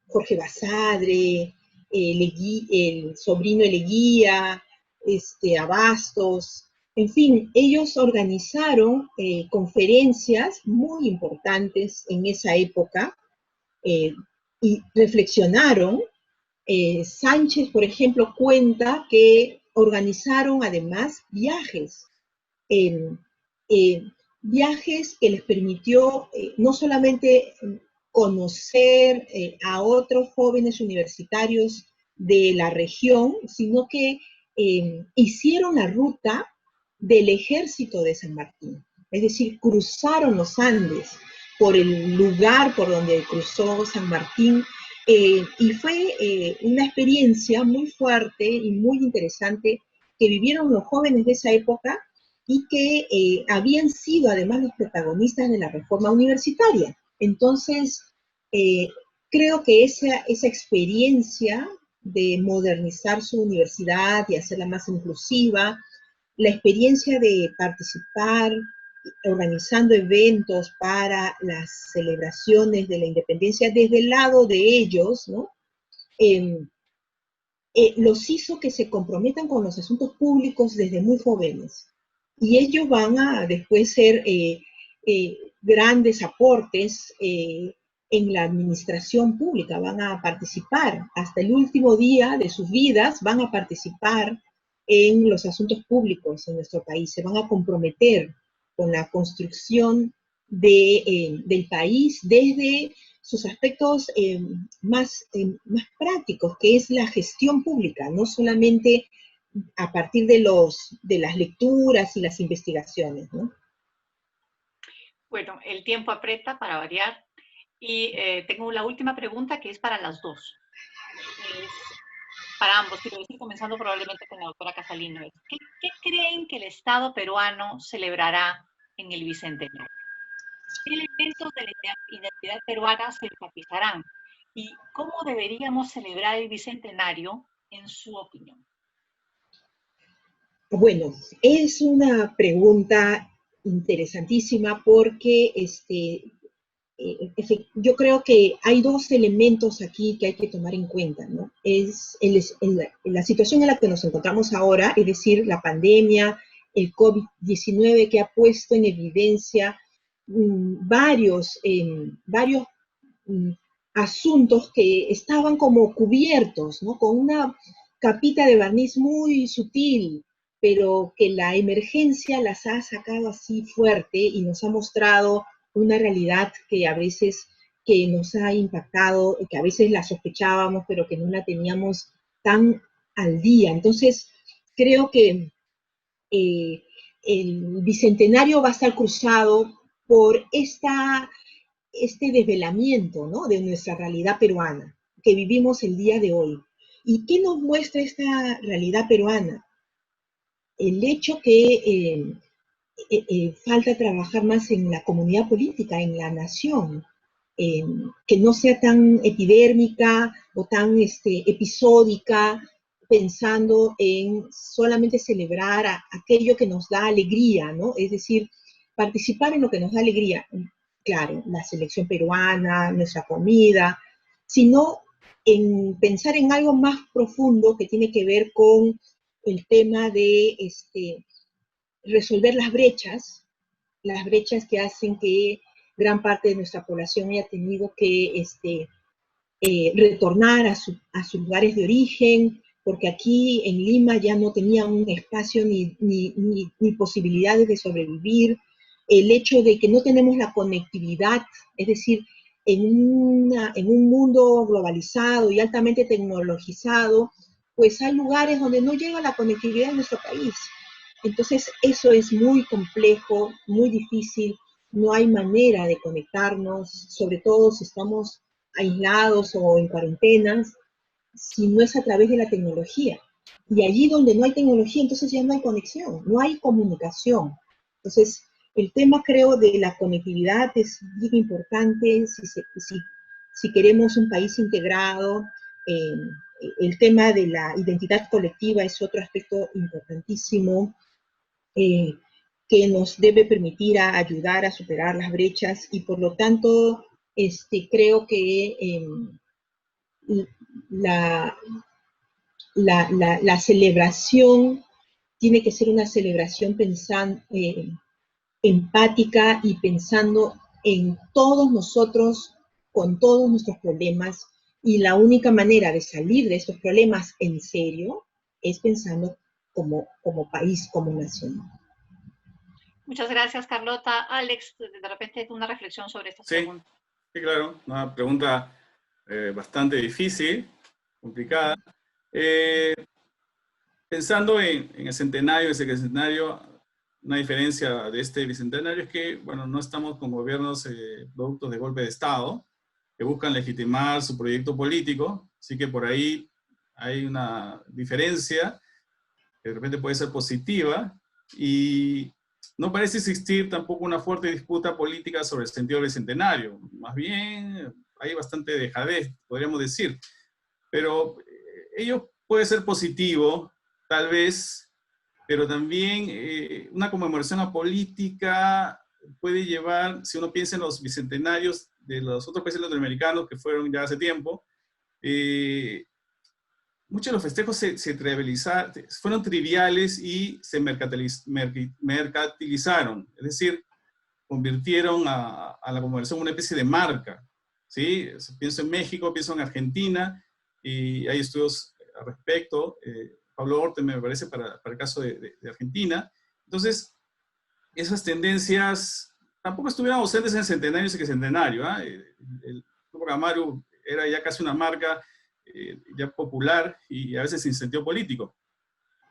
Jorge Basadre, el sobrino de Leguía, Abastos, en fin, ellos organizaron conferencias muy importantes en esa época y reflexionaron. Sánchez, por ejemplo, cuenta que organizaron además viajes, viajes que les permitió no solamente conocer a otros jóvenes universitarios de la región, sino que hicieron la ruta del ejército de San Martín. Es decir, cruzaron los Andes por el lugar por donde cruzó San Martín, y fue una experiencia muy fuerte y muy interesante que vivieron los jóvenes de esa época y que habían sido además los protagonistas de la reforma universitaria. Entonces, creo que esa experiencia de modernizar su universidad y hacerla más inclusiva, la experiencia de participar organizando eventos para las celebraciones de la independencia desde el lado de ellos, ¿no? Los hizo que se comprometan con los asuntos públicos desde muy jóvenes. Y ellos van a después ser grandes aportes en la administración pública, van a participar hasta el último día de sus vidas, van a participar en los asuntos públicos en nuestro país, se van a comprometer con la construcción del país desde sus aspectos más prácticos, que es la gestión pública, no solamente a partir de las lecturas y las investigaciones, ¿no? Bueno, el tiempo aprieta para variar y tengo la última pregunta que es para las dos. Para ambos, quiero decir, comenzando probablemente con la doctora Casalino. ¿Qué creen que el Estado peruano celebrará en el Bicentenario? ¿Qué elementos de la identidad peruana se enfatizarán? ¿Y cómo deberíamos celebrar el Bicentenario, en su opinión? Bueno, es una pregunta interesantísima porque yo creo que hay dos elementos aquí que hay que tomar en cuenta, ¿no? Es la situación en la que nos encontramos ahora, es decir, la pandemia, el COVID-19 que ha puesto en evidencia varios asuntos que estaban como cubiertos, ¿no? Con una capita de barniz muy sutil, pero que la emergencia las ha sacado así fuerte y nos ha mostrado una realidad que a veces que nos ha impactado, que a veces la sospechábamos, pero que no la teníamos tan al día. Entonces, creo que el bicentenario va a estar cruzado por este desvelamiento, ¿no?, de nuestra realidad peruana que vivimos el día de hoy. ¿Y qué nos muestra esta realidad peruana? El hecho que falta trabajar más en la comunidad política, en la nación, que no sea tan epidérmica o tan episódica, pensando en solamente celebrar aquello que nos da alegría, ¿no? Es decir, participar en lo que nos da alegría, claro, la selección peruana, nuestra comida, sino en pensar en algo más profundo que tiene que ver con el tema de resolver las brechas que hacen que gran parte de nuestra población haya tenido que retornar a sus lugares de origen, porque aquí en Lima ya no tenían un espacio ni posibilidades de sobrevivir. El hecho de que no tenemos la conectividad, es decir, en un mundo globalizado y altamente tecnologizado, pues hay lugares donde no llega la conectividad en nuestro país. Entonces, eso es muy complejo, muy difícil, no hay manera de conectarnos, sobre todo si estamos aislados o en cuarentenas, si no es a través de la tecnología. Y allí donde no hay tecnología, entonces ya no hay conexión, no hay comunicación. Entonces, el tema, creo, de la conectividad es bien importante si queremos un país integrado. El tema de la identidad colectiva es otro aspecto importantísimo. Que nos debe permitir ayudar a superar las brechas, y por lo tanto creo que la, la celebración tiene que ser una celebración empática y pensando en todos nosotros con todos nuestros problemas, y la única manera de salir de estos problemas en serio es pensando como país, como nación. Muchas gracias, Carlota. Alex, de repente una reflexión sobre estas preguntas. Sí, claro, una pregunta bastante difícil, complicada. Pensando en el centenario, ese bicentenario, una diferencia de este bicentenario es que, bueno, no estamos con gobiernos productos de golpe de Estado, que buscan legitimar su proyecto político, así que por ahí hay una diferencia que de repente puede ser positiva, y no parece existir tampoco una fuerte disputa política sobre el sentido del bicentenario. Más bien, hay bastante dejadez, podríamos decir. Pero ello puede ser positivo, tal vez, pero también una conmemoración apolítica puede llevar, si uno piensa en los bicentenarios de los otros países latinoamericanos que fueron ya hace tiempo, muchos de los festejos fueron triviales y se mercantilizaron, es decir, convirtieron a la conmemoración en una especie de marca, ¿sí? Pienso en México, pienso en Argentina, y hay estudios al respecto. Pablo Orte, me parece, para el caso de Argentina. Entonces, esas tendencias tampoco estuvieron ausentes en el centenario y sesquicentenario. El Tupac Amaru era ya casi una marca ya popular y a veces sin sentido político.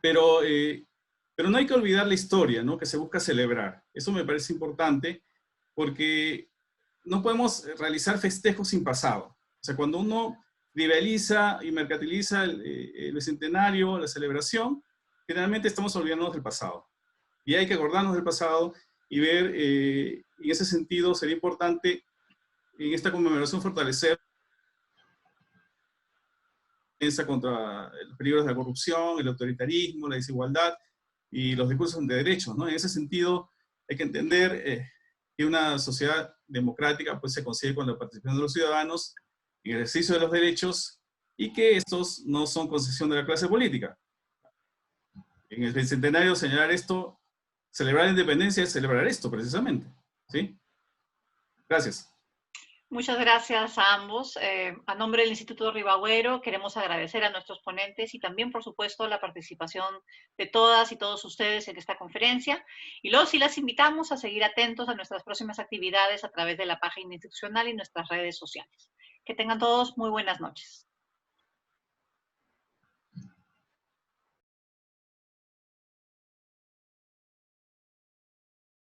Pero no hay que olvidar la historia, ¿no?, que se busca celebrar. Eso me parece importante, porque no podemos realizar festejos sin pasado. O sea, cuando uno trivializa y mercantiliza el bicentenario, la celebración, generalmente estamos olvidándonos del pasado. Y hay que acordarnos del pasado y ver, en ese sentido, sería importante en esta conmemoración fortalecer contra los peligros de la corrupción, el autoritarismo, la desigualdad y los discursos de derechos, ¿no? En ese sentido, hay que entender que una sociedad democrática pues, se consigue con la participación de los ciudadanos en el ejercicio de los derechos, y que estos no son concesión de la clase política. En el bicentenario, señalar esto, celebrar la independencia es celebrar esto, precisamente. ¿Sí? Gracias. Muchas gracias a ambos. A nombre del Instituto Ribagüero queremos agradecer a nuestros ponentes y también, por supuesto, la participación de todas y todos ustedes en esta conferencia. Y los y las invitamos a seguir atentos a nuestras próximas actividades a través de la página institucional y nuestras redes sociales. Que tengan todos muy buenas noches.